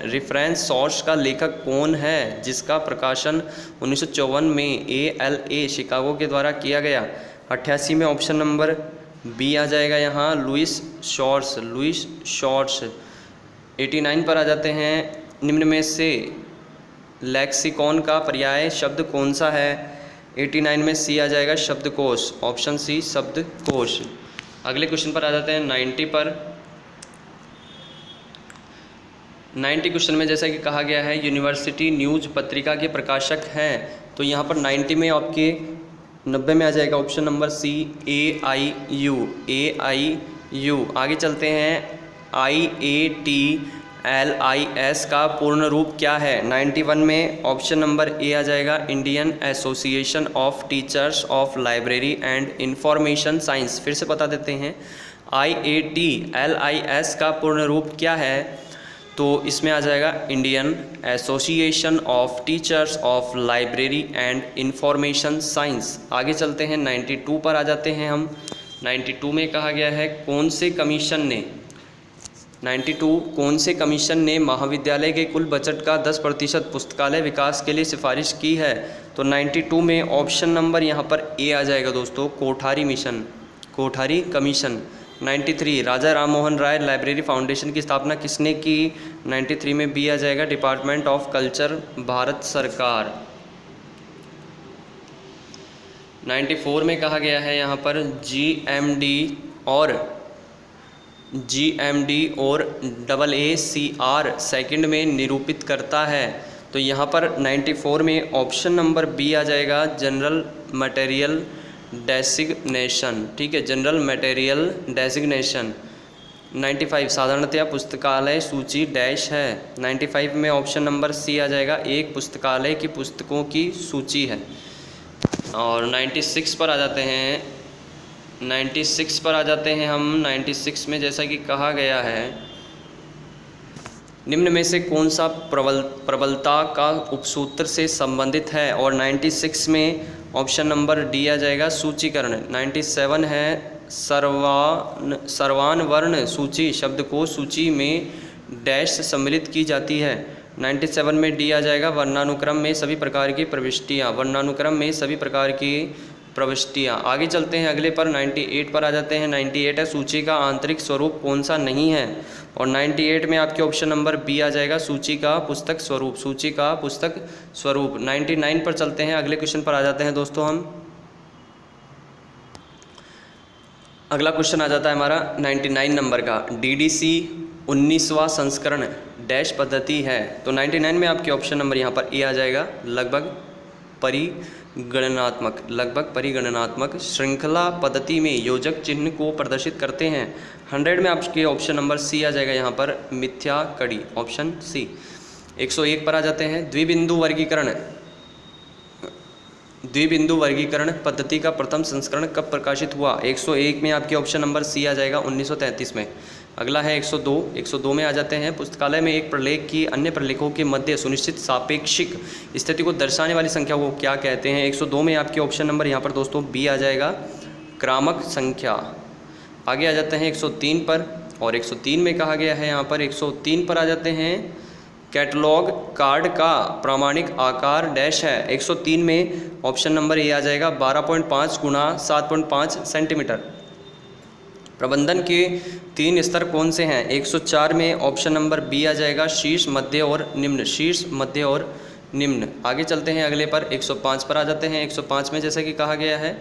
रेफरेंस सोर्स का लेखक कौन है जिसका प्रकाशन 1954 में ALA शिकागो के द्वारा किया गया? 88 में ऑप्शन नंबर बी आ जाएगा यहाँ लुइस शॉर्ट्स। 89 पर आ जाते हैं। निम्न में से लेक्सिकॉन का पर्याय शब्द कौन सा है? 89 में सी आ जाएगा शब्दकोश, ऑप्शन सी शब्दकोश। अगले क्वेश्चन पर आ जाते हैं 90 पर। 90 क्वेश्चन में जैसा कि कहा गया है यूनिवर्सिटी न्यूज़ पत्रिका के प्रकाशक हैं, तो यहाँ पर 90 में आपके 90 में आ जाएगा ऑप्शन नंबर सी AIU। आगे चलते हैं IATLIS का पूर्ण रूप क्या है? 91 में ऑप्शन नंबर ए आ जाएगा Indian association of teachers of library and information science. फिर से बता देते हैं IATLIS का पूर्ण रूप क्या है? तो इसमें आ जाएगा Indian association of teachers of library and information science. आगे चलते हैं 92 पर आ जाते हैं हम। 92 में कहा गया है कौन से कमीशन ने महाविद्यालय के कुल बजट का 10% पुस्तकालय विकास के लिए सिफारिश की है? तो 92 में ऑप्शन नंबर यहाँ पर ए आ जाएगा दोस्तों कोठारी कमीशन। 93 राजा राम मोहन राय लाइब्रेरी फाउंडेशन की स्थापना किसने की? 93 में बी आ जाएगा डिपार्टमेंट ऑफ कल्चर, भारत सरकार। 94 में कहा गया है यहाँ पर GMD और AACR सेकंड में निरूपित करता है। तो यहाँ पर 94 में ऑप्शन नंबर बी आ जाएगा जनरल मटेरियल डेसिग्नेशन। ठीक है, जनरल मटेरियल डेसिग्नेशन। 95 साधारणतया पुस्तकालय सूची डैश है? 95 में ऑप्शन नंबर सी आ जाएगा एक पुस्तकालय की पुस्तकों की सूची है। और 96 पर आ जाते हैं। 96 पर आ जाते हैं हम। 96 में जैसा कि कहा गया है निम्न में से कौन सा प्रबलता का उपसूत्र से संबंधित है? और 96 में ऑप्शन नंबर डी आ जाएगा सूचीकरण। 97 है सर्वान वर्ण सूची शब्द को सूची में डैश से सम्मिलित की जाती है। 97 में डी आ जाएगा वर्णानुक्रम में सभी प्रकार की प्रविष्टियाँ। आगे चलते हैं अगले पर 98 पर आ जाते हैं। 98 है सूची का आंतरिक स्वरूप कौन सा नहीं है? और 98 में आपके ऑप्शन नंबर बी आ जाएगा सूची का पुस्तक स्वरूप। 99 पर चलते हैं। अगले क्वेश्चन पर आ जाते हैं दोस्तों हम। अगला क्वेश्चन आ जाता है हमारा 99 नंबर का। DDC 19वां संस्करण डैश पद्धति है? तो 99 में आपके ऑप्शन नंबर यहाँ पर ए आ जाएगा लगभग परिगणनात्मक श्रृंखला पद्धति में योजक चिन्ह को प्रदर्शित करते हैं। 100 में आपके ऑप्शन नंबर सी आ जाएगा यहाँ पर मिथ्या कड़ी, ऑप्शन सी। 101 पर आ जाते हैं। द्विबिंदु वर्गीकरण पद्धति का प्रथम संस्करण कब प्रकाशित हुआ? 101 में आपके ऑप्शन नंबर सी आ जाएगा 1933 में। अगला है 102 में आ जाते हैं। पुस्तकालय में एक प्रलेख की अन्य प्रलेखों के मध्य सुनिश्चित सापेक्षिक स्थिति को दर्शाने वाली संख्या को क्या कहते हैं? 102 में आपके ऑप्शन नंबर यहाँ पर दोस्तों बी आ जाएगा क्रामक संख्या। आगे आ जाते हैं 103 पर। और 103 में कहा गया है यहाँ पर 103 पर आ जाते हैं कैटलॉग कार्ड का प्रामाणिक आकार डैश है। 103 में ऑप्शन नंबर ए आ जाएगा 12.5 गुणा 7.5 सेंटीमीटर। प्रबंधन के 3 स्तर कौन से हैं? 104 में ऑप्शन नंबर बी आ जाएगा शीर्ष, मध्य और निम्न। शीर्ष, मध्य और निम्न। आगे चलते हैं अगले पर, 105 पर आ जाते हैं। 105 में जैसा कि कहा गया है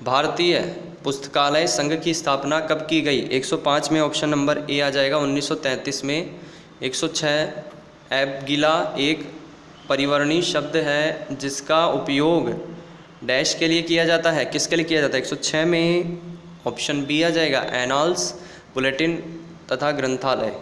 भारतीय पुस्तकालय संघ की स्थापना कब की गई? 105 में ऑप्शन नंबर ए आ जाएगा 1933 में। 106 एबगिला एक परिवर्णी शब्द है जिसका उपयोग डैश के लिए किया जाता है। किसके लिए किया जाता है? 106 में ऑप्शन बी आ जाएगा एनाल्स, बुलेटिन तथा ग्रंथालय।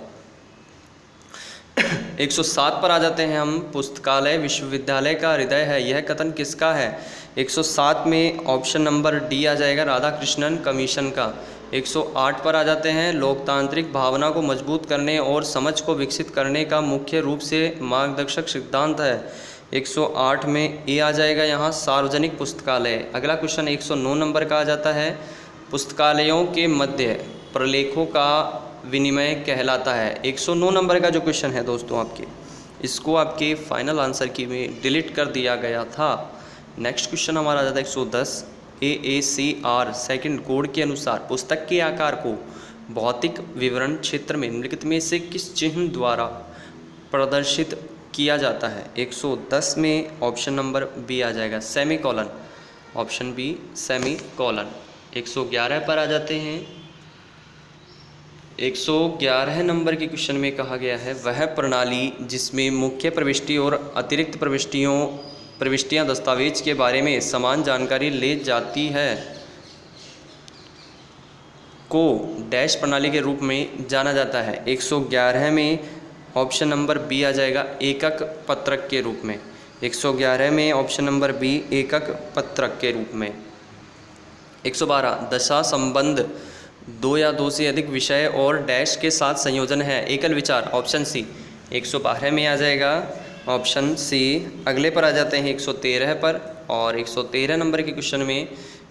107 पर आ जाते हैं हम। पुस्तकालय विश्वविद्यालय का हृदय है, यह कथन किसका है? 107 में ऑप्शन नंबर डी आ जाएगा राधाकृष्णन कमीशन का। 108 पर आ जाते हैं। लोकतांत्रिक भावना को मजबूत करने और समझ को विकसित करने का मुख्य रूप से मार्गदर्शक सिद्धांत है। 108 में ए आ जाएगा यहाँ सार्वजनिक पुस्तकालय। अगला क्वेश्चन 109 नंबर का आ जाता है पुस्तकालयों के मध्य प्रलेखों का विनिमय कहलाता है। 109 नंबर का जो क्वेश्चन है दोस्तों आपके, इसको आपके फाइनल आंसर की में डिलीट कर दिया गया था। नेक्स्ट क्वेश्चन हमारा आ जाता है 110। AACR सेकंड कोड के अनुसार पुस्तक के आकार को भौतिक विवरण क्षेत्र में निम्नलिखित में से किस चिन्ह द्वारा प्रदर्शित किया जाता है? 110 में ऑप्शन नंबर बी आ जाएगा सेमीकोलन। Option B semicolon. 111 पर आ जाते हैं। 111 नंबर के क्वेश्चन में कहा गया है वह प्रणाली जिसमें मुख्य प्रविष्टि और अतिरिक्त प्रविष्टियां दस्तावेज के बारे में समान जानकारी ले जाती है को डैश प्रणाली के रूप में जाना जाता है। 111 में ऑप्शन नंबर बी आ जाएगा एकक पत्रक के रूप में। 111 में ऑप्शन नंबर बी एकक पत्रक के रूप में। 112 दशा संबंध 2 या 2 से अधिक विषय और डैश के साथ संयोजन है। एकल विचार। Option C. 112 में आ जाएगा ऑप्शन सी। अगले पर आ जाते हैं 113 पर, और 113 नंबर के क्वेश्चन में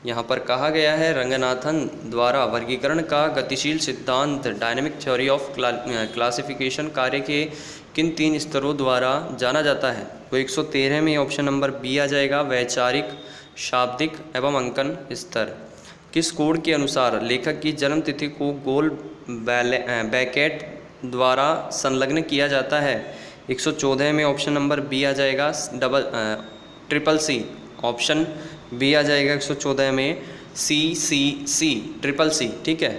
यहाँ पर कहा गया है रंगनाथन द्वारा वर्गीकरण का गतिशील सिद्धांत डायनेमिक थ्योरी ऑफ क्लासिफिकेशन कार्य के किन 3 स्तरों द्वारा जाना जाता है? तो 113 में ऑप्शन नंबर बी आ जाएगा वैचारिक, शाब्दिक एवं अंकन स्तर। किस कोड के अनुसार लेखक की जन्म तिथि को गोल ब्रैकेट द्वारा संलग्न किया जाता है? 114 में ऑप्शन नंबर बी आ जाएगा ट्रिपल सी। ऑप्शन बी आ जाएगा 114 में CCC ट्रिपल सी। ठीक है।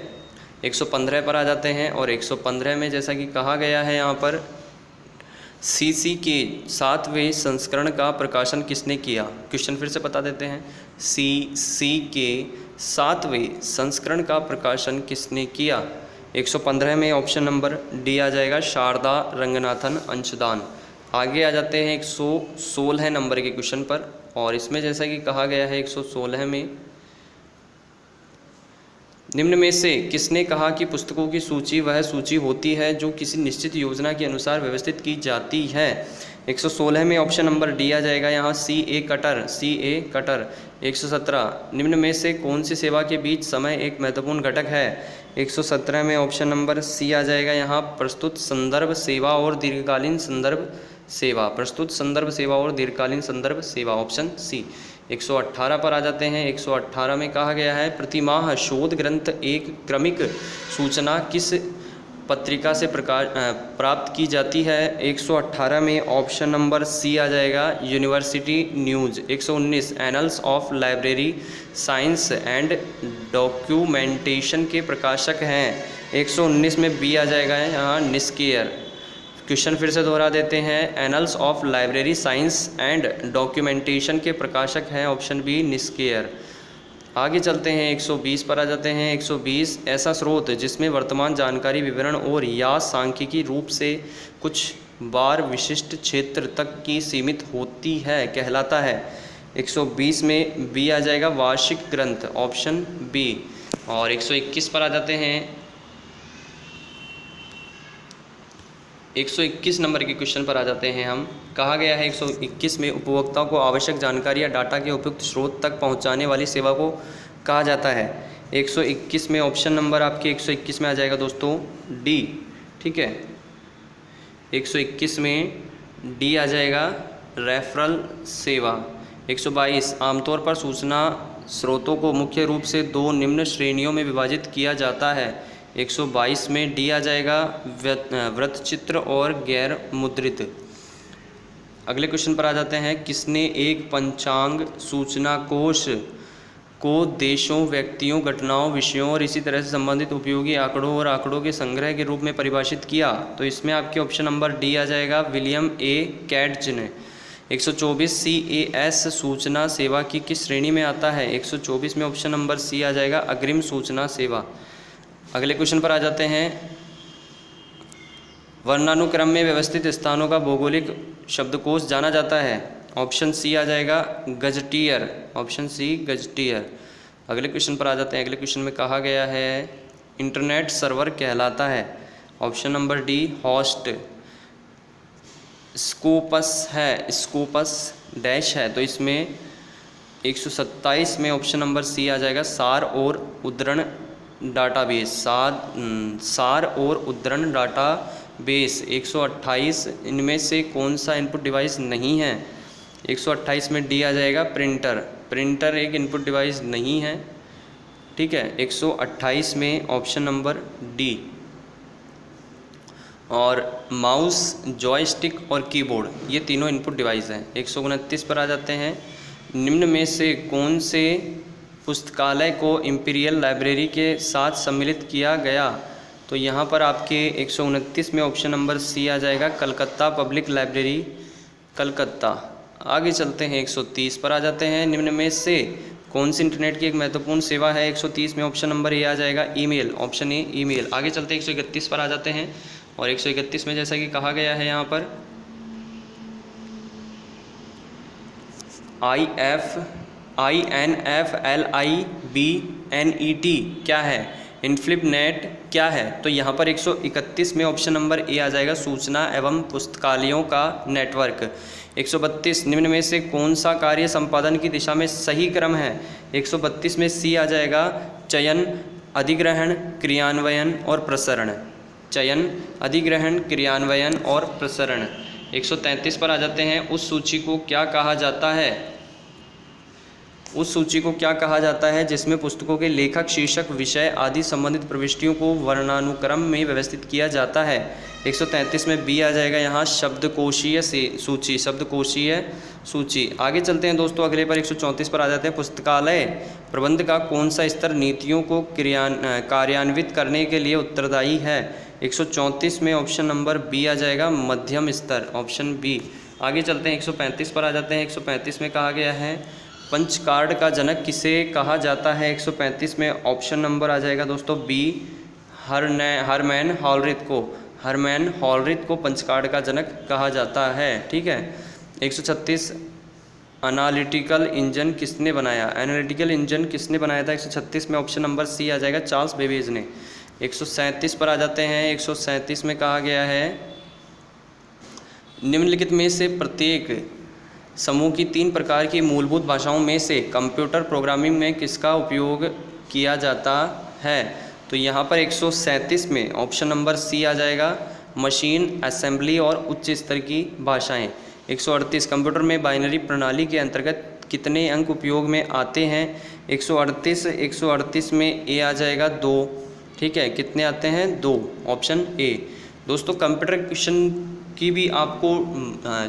115 पर आ जाते हैं, और 115 में जैसा कि कहा गया है यहाँ पर CC के 7वें संस्करण का प्रकाशन किसने किया? क्वेश्चन फिर से बता देते हैं। CC के 7वें संस्करण का प्रकाशन किसने किया? 115 में ऑप्शन नंबर डी आ जाएगा शारदा रंगनाथन अंशदान। आगे आ जाते हैं 116 नंबर के क्वेश्चन पर, और इसमें जैसा कि कहा गया है 116 में निम्न में से किसने कहा कि पुस्तकों की सूची वह सूची होती है जो किसी निश्चित योजना के अनुसार व्यवस्थित की जाती है? 116 में ऑप्शन नंबर डी आ जाएगा यहाँ CA कटर। 117 निम्न में से कौन सी सेवा के बीच समय एक महत्वपूर्ण घटक है? 117 में ऑप्शन नंबर सी आ जाएगा यहाँ प्रस्तुत संदर्भ सेवा और दीर्घकालीन संदर्भ सेवा। प्रस्तुत संदर्भ सेवा और दीर्घकालीन संदर्भ सेवा, ऑप्शन सी। 118 पर आ जाते हैं। 118 में कहा गया है प्रतिमाह शोध ग्रंथ एक क्रमिक सूचना किस पत्रिका से प्राप्त की जाती है? 118 में ऑप्शन नंबर सी आ जाएगा university news. 119 annuls of library science and documentation के प्रकाशक हैं। 119 में बी आ जाएगा यहाँ निस्केयर। क्वेश्चन फिर से दोहरा देते हैं, annuls of library science and documentation के प्रकाशक हैं ऑप्शन बी निस्केयर। आगे चलते हैं 120 पर आ जाते हैं। 120 ऐसा स्रोत जिसमें वर्तमान जानकारी विवरण और या सांख्यिकी रूप से कुछ बार विशिष्ट क्षेत्र तक की सीमित होती है कहलाता है? 120 में बी आ जाएगा वार्षिक ग्रंथ, ऑप्शन बी। और 121 पर आ जाते हैं। 121 नंबर के क्वेश्चन पर आ जाते हैं हम। कहा गया है 121 में उपभोक्ताओं को आवश्यक जानकारी या डाटा के उपयुक्त स्रोत तक पहुंचाने वाली सेवा को कहा जाता है? 121 में ऑप्शन नंबर आपके 121 में आ जाएगा दोस्तों डी। ठीक है। 121 में डी आ जाएगा रेफरल सेवा। 122 आमतौर पर सूचना स्रोतों को मुख्य रूप से दो निम्न श्रेणियों में विभाजित किया जाता है। 122 में डी आ जाएगा वृत्तचित्र और गैर मुद्रित। अगले क्वेश्चन पर आ जाते हैं। किसने एक पंचांग सूचना कोश को देशों, व्यक्तियों, घटनाओं, विषयों और इसी तरह से संबंधित उपयोगी आंकड़ों और आंकड़ों के संग्रह के रूप में परिभाषित किया? तो इसमें आपके ऑप्शन नंबर डी आ जाएगा विलियम ए कैट्ज ने। 124 CAS सूचना सेवा की किस श्रेणी में आता है? 124 में ऑप्शन नंबर सी आ जाएगा अग्रिम सूचना सेवा। अगले क्वेश्चन पर आ जाते हैं। वर्णानुक्रम में व्यवस्थित स्थानों का भौगोलिक शब्दकोश जाना जाता है? ऑप्शन सी आ जाएगा गजटियर। Option C gazetteer. अगले क्वेश्चन पर आ जाते हैं। अगले क्वेश्चन में कहा गया है इंटरनेट सर्वर कहलाता है? Option number D host. Scopus है, स्कोपस डैश है, तो इसमें 127 में ऑप्शन नंबर सी आ जाएगा सार और उद्धरण डाटाबेस। सार और उद्धरण डाटाबेस। 128 इनमें से कौन सा इनपुट डिवाइस नहीं है? 128 में डी आ जाएगा प्रिंटर। प्रिंटर एक इनपुट डिवाइस नहीं है, ठीक है। 128 में ऑप्शन नंबर डी। और माउस, जॉयस्टिक और कीबोर्ड ये तीनों इनपुट डिवाइस हैं। 129 पर आ जाते हैं। निम्न में से कौन से पुस्तकालय को इंपीरियल लाइब्रेरी के साथ सम्मिलित किया गया? तो यहाँ पर आपके 129 में ऑप्शन नंबर सी आ जाएगा कलकत्ता पब्लिक लाइब्रेरी, कलकत्ता। आगे चलते हैं। 130 पर आ जाते हैं। निम्न में से कौन सी इंटरनेट की एक महत्वपूर्ण सेवा है? 130 में ऑप्शन नंबर ए आ जाएगा ईमेल। Option A email. आगे चलते हैं 131 पर आ जाते हैं। और 131 में जैसा कि कहा गया है यहाँ पर INFLIBNET क्या है? इनफ्लिप नेट क्या है? तो यहाँ पर 131 में ऑप्शन नंबर ए आ जाएगा सूचना एवं पुस्तकालयों का नेटवर्क। 132 निम्न में से कौन सा कार्य संपादन की दिशा में सही क्रम है? 132 में सी आ जाएगा चयन, अधिग्रहण, क्रियान्वयन और प्रसरण। चयन, अधिग्रहण, क्रियान्वयन और प्रसरण। 133 पर आ जाते हैं। उस सूची को क्या कहा जाता है? उस सूची को क्या कहा जाता है जिसमें पुस्तकों के लेखक, शीर्षक, विषय आदि संबंधित प्रविष्टियों को वर्णानुक्रम में व्यवस्थित किया जाता है? 133 में बी आ जाएगा यहाँ शब्दकोशीय सूची, शब्दकोशीय सूची। आगे चलते हैं दोस्तों अगले पर। 134 पर आ जाते हैं। पुस्तकालय प्रबंध का कौन सा स्तर नीतियों को कार्यान्वित करने के लिए उत्तरदायी है? 134 में ऑप्शन नंबर बी आ जाएगा मध्यम स्तर। Option B. आगे चलते हैं 135 पर आ जाते हैं। 135 में कहा गया है पंच कार्ड का जनक किसे कहा जाता है? 135 में ऑप्शन नंबर आ जाएगा दोस्तों बी हरमैन हॉलरिथ को। हरमैन हॉलरिथ को पंच कार्ड का जनक कहा जाता है, ठीक है। 136 एनालिटिकल इंजन किसने बनाया? एनालिटिकल इंजन किसने बनाया था? 136 में ऑप्शन नंबर सी आ जाएगा चार्ल्स बेबेज ने। 137 पर आ जाते हैं। 137 में कहा गया है निम्नलिखित में से प्रत्येक समूह की 3 प्रकार की मूलभूत भाषाओं में से कंप्यूटर प्रोग्रामिंग में किसका उपयोग किया जाता है? तो यहाँ पर 137 में ऑप्शन नंबर सी आ जाएगा मशीन, असेंबली और उच्च स्तर की भाषाएं। 138 कंप्यूटर में बाइनरी प्रणाली के अंतर्गत कितने अंक उपयोग में आते हैं? 138 में ए आ जाएगा 2, ठीक है। कितने आते हैं? 2, ऑप्शन ए। दोस्तों कंप्यूटर क्वेश्चन की भी आपको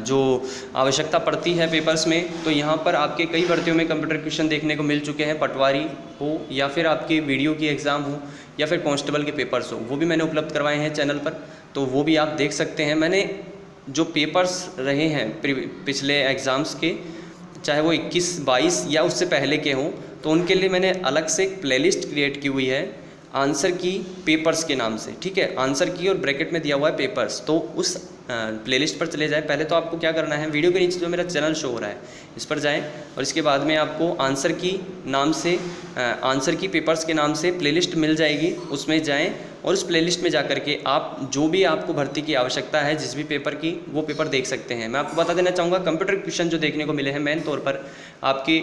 जो आवश्यकता पड़ती है पेपर्स में, तो यहाँ पर आपके कई भर्तियों में कंप्यूटर क्वेश्चन देखने को मिल चुके हैं। पटवारी हो या फिर आपके वीडियो की एग्ज़ाम हो या फिर कांस्टेबल के पेपर्स हो, वो भी मैंने उपलब्ध करवाए हैं चैनल पर, तो वो भी आप देख सकते हैं। मैंने जो पेपर्स रहे हैं पिछले एग्ज़ाम्स के, चाहे वो 21, 22 या उससे पहले के हों, तो उनके लिए मैंने अलग से एक प्लेलिस्ट क्रिएट की हुई है आंसर की पेपर्स के नाम से, ठीक है। आंसर की और ब्रैकेट में दिया हुआ है पेपर्स, तो उस प्लेलिस्ट पर चले जाएं। पहले तो आपको क्या करना है, वीडियो के नीचे जो मेरा चैनल शो हो रहा है इस पर जाएं और इसके बाद में आपको आंसर की नाम से आंसर की पेपर्स के नाम से प्लेलिस्ट मिल जाएगी, उसमें जाएं और उस प्लेलिस्ट में जाकर के आप जो भी आपको भर्ती की आवश्यकता है जिस भी पेपर की, वो पेपर देख सकते हैं। मैं आपको बता देना चाहूँगा कंप्यूटर क्वेश्चन जो देखने को मिले हैं मेन तौर पर आपकी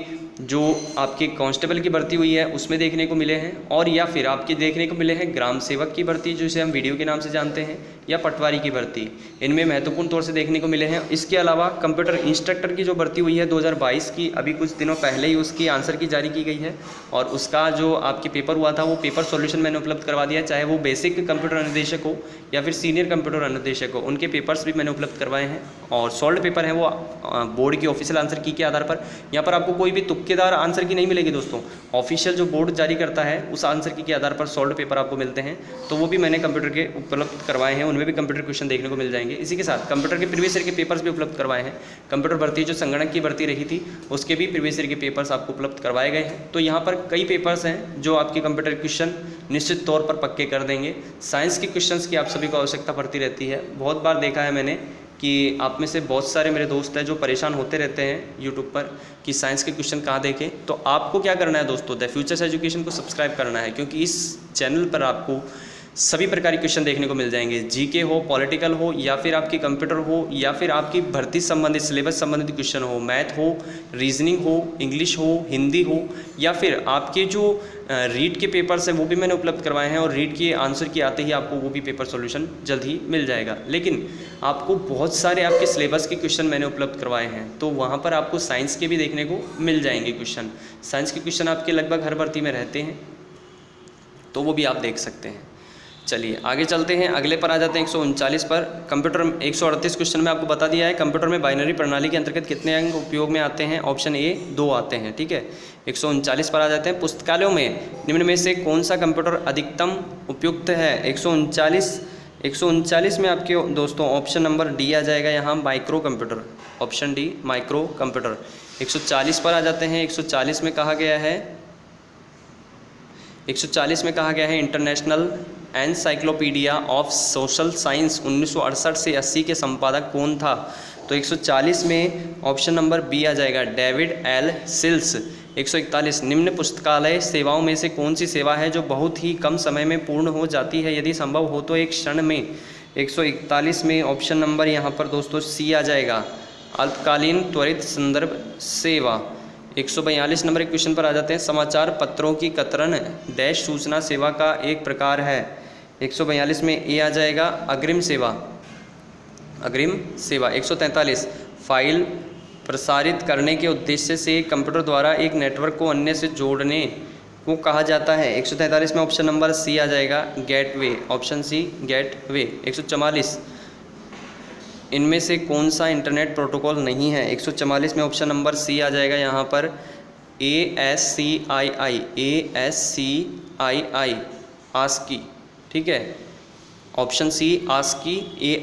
कांस्टेबल की भर्ती हुई है उसमें देखने को मिले हैं, और या फिर आपके देखने को मिले हैं ग्राम सेवक की भर्ती जिसे हम वीडियो के नाम से जानते हैं, या पटवारी की भर्ती। इनमें इनमें महत्वपूर्ण तौर से देखने को मिले हैं। इसके अलावा कंप्यूटर इंस्ट्रक्टर की जो भर्ती हुई है 2022 की, अभी कुछ दिनों पहले ही उसकी आंसर की जारी की गई है और उसका जो आपके पेपर हुआ था वो पेपर सॉल्यूशन मैंने उपलब्ध करवा दिया है। चाहे वो बेसिक कंप्यूटर अनुदेशक हो या फिर सीनियर कंप्यूटर अनुदेशक हो, उनके पेपर्स भी मैंने उपलब्ध करवाए हैं और सॉल्व पेपर है वो बोर्ड की ऑफिशियल आंसर की के आधार पर। यहाँ पर आपको कोई भी तुक्केदार आंसर की नहीं मिलेगी दोस्तों, ऑफिशियल जो बोर्ड जारी करता है उस आंसर की के आधार पर सॉल्व पेपर आपको मिलते हैं, तो वो भी मैंने कंप्यूटर के उपलब्ध करवाए हैं, उनमें भी कंप्यूटर क्वेश्चन देखने को मिल जाएंगे। इसी के साथ कंप्यूटर के प्रीवियस ईयर के पेपर्स भी उपलब्ध करवाए हैं। कंप्यूटर भर्ती जो संगणक की भर्ती रही थी उसके भी प्रीवियस ईयर के पेपर्स आपको उपलब्ध करवाए गए हैं। तो यहाँ पर कई पेपर्स हैं जो आपके कंप्यूटर क्वेश्चन निश्चित तौर पर पक्के कर देंगे। साइंस के क्वेश्चंस की आप सभी को आवश्यकता पड़ती रहती है। बहुत बार देखा है मैंने कि आप में से बहुत सारे मेरे दोस्त हैं जो परेशान होते रहते हैं यूट्यूब पर कि साइंस के क्वेश्चन कहाँ देखें। तो आपको क्या करना है दोस्तों, द फ्यूचर्स एजुकेशन को सब्सक्राइब करना है, क्योंकि इस चैनल पर आपको सभी प्रकार के क्वेश्चन देखने को मिल जाएंगे। जीके हो, पॉलिटिकल हो, या फिर आपकी कंप्यूटर हो, या फिर आपकी भर्ती संबंधित सिलेबस संबंधित क्वेश्चन हो, मैथ हो, रीजनिंग हो, इंग्लिश हो, हिंदी हो, या फिर आपके जो रीड के पेपर्स हैं वो भी मैंने उपलब्ध करवाए हैं और रीड के आंसर की आते ही आपको वो भी पेपर सॉल्यूशन जल्द ही मिल जाएगा। लेकिन आपको बहुत सारे आपके सिलेबस के क्वेश्चन मैंने उपलब्ध करवाए हैं, तो वहाँ पर आपको साइंस के भी देखने को मिल जाएंगे क्वेश्चन। साइंस के क्वेश्चन आपके लगभग हर भर्ती में रहते हैं, तो वो भी आप देख सकते हैं। चलिए आगे चलते हैं, अगले पर आ जाते हैं 139 पर। कंप्यूटर 138 क्वेश्चन में आपको बता दिया है कंप्यूटर में बाइनरी प्रणाली के अंतर्गत कितने अंक उपयोग में आते हैं। ऑप्शन ए 2 आते हैं, ठीक है। 139 पर आ जाते हैं, पुस्तकालयों में निम्न में से कौन सा कंप्यूटर अधिकतम उपयुक्त है। 139 में आपके दोस्तों ऑप्शन नंबर डी आ जाएगा यहाँ, micro computer, option D micro computer. 140 पर आ जाते हैं, 140 में कहा गया है international encyclopedia of social science 1968 से 80 के संपादक कौन था। तो 140 में ऑप्शन नंबर बी आ जाएगा, डेविड एल सिल्स। 141 निम्न पुस्तकालय सेवाओं में से कौन सी सेवा है जो बहुत ही कम समय में पूर्ण हो जाती है, यदि संभव हो तो एक क्षण में। 141 में ऑप्शन नंबर यहाँ पर दोस्तों सी आ जाएगा, अल्पकालीन त्वरित संदर्भ सेवा। 142 नंबर एक क्वेश्चन पर आ जाते हैं, समाचार पत्रों की कतरन डैश सूचना सेवा का एक प्रकार है। 142 में ए आ जाएगा, अग्रिम सेवा। 143 फाइल प्रसारित करने के उद्देश्य से कंप्यूटर द्वारा एक नेटवर्क को अन्य से जोड़ने को कहा जाता है। 143 में ऑप्शन नंबर सी आ जाएगा, गेटवे, ऑप्शन सी गेटवे। 144 इनमें से कौन सा इंटरनेट प्रोटोकॉल नहीं है। 144 में ऑप्शन नंबर सी आ जाएगा यहाँ पर, ASCII आस्की, ठीक है, ऑप्शन सी आस्की,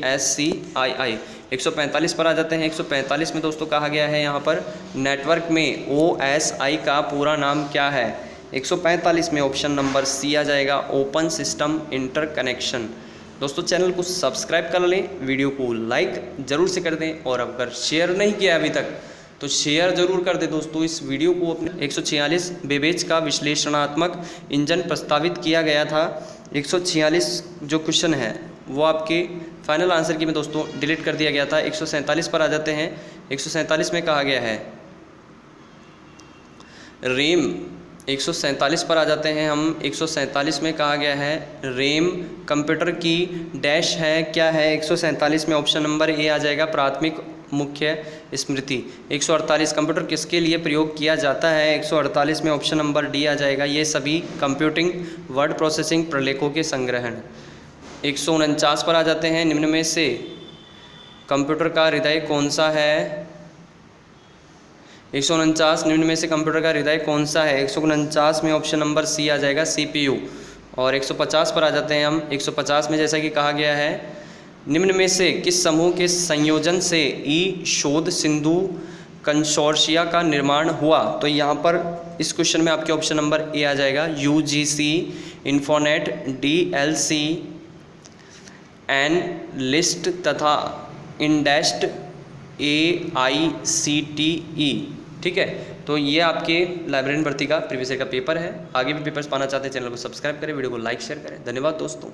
ASCII। 145 पर आ जाते हैं, 145 में दोस्तों कहा गया है यहाँ पर नेटवर्क में OSI का पूरा नाम क्या है। 145 में ऑप्शन नंबर सी आ जाएगा, ओपन सिस्टम इंटरकनेक्शन। दोस्तों चैनल को सब्सक्राइब कर लें, वीडियो को लाइक ज़रूर से कर दें और अगर शेयर नहीं किया अभी तक तो शेयर ज़रूर कर दें दोस्तों इस वीडियो को अपने। 146 बेबेज का विश्लेषणात्मक इंजन प्रस्तावित किया गया था। 146 जो क्वेश्चन है वो आपके फाइनल आंसर की में दोस्तों डिलीट कर दिया गया था। 147 पर आ जाते हैं, 147 में कहा गया है रेम। 147 पर आ जाते हैं हम, 147 में कहा गया है रेम कंप्यूटर की डैश है, क्या है। 147 में ऑप्शन नंबर ए आ जाएगा, प्राथमिक मुख्य स्मृति। 148 कंप्यूटर किसके लिए प्रयोग किया जाता है। 148 में ऑप्शन नंबर डी आ जाएगा, ये सभी कंप्यूटिंग वर्ड प्रोसेसिंग प्रलेखों के संग्रहण। 149 पर आ जाते हैं, निम्न में से कंप्यूटर का हृदय कौन सा है। 149 निम्न में से कंप्यूटर का हृदय कौन सा है। 149 में ऑप्शन नंबर सी आ जाएगा, CPU। और 150 पर आ जाते हैं हम, 150 में जैसा कि कहा गया है निम्न में से किस समूह के संयोजन से ई शोध सिंधु कंसोर्शिया का निर्माण हुआ। तो यहाँ पर इस क्वेश्चन में आपके ऑप्शन नंबर ए आ जाएगा, UGC, इन्फोनेट, DLC, एनलिस्ट तथा इंडेस्ट AICTE, ठीक है। तो ये आपके लाइब्रेरियन भर्ती का प्रीवियस ईयर का पेपर है। आगे भी पेपर्स पाना चाहते हैं चैनल को सब्सक्राइब करें, वीडियो को लाइक शेयर करें। धन्यवाद दोस्तों।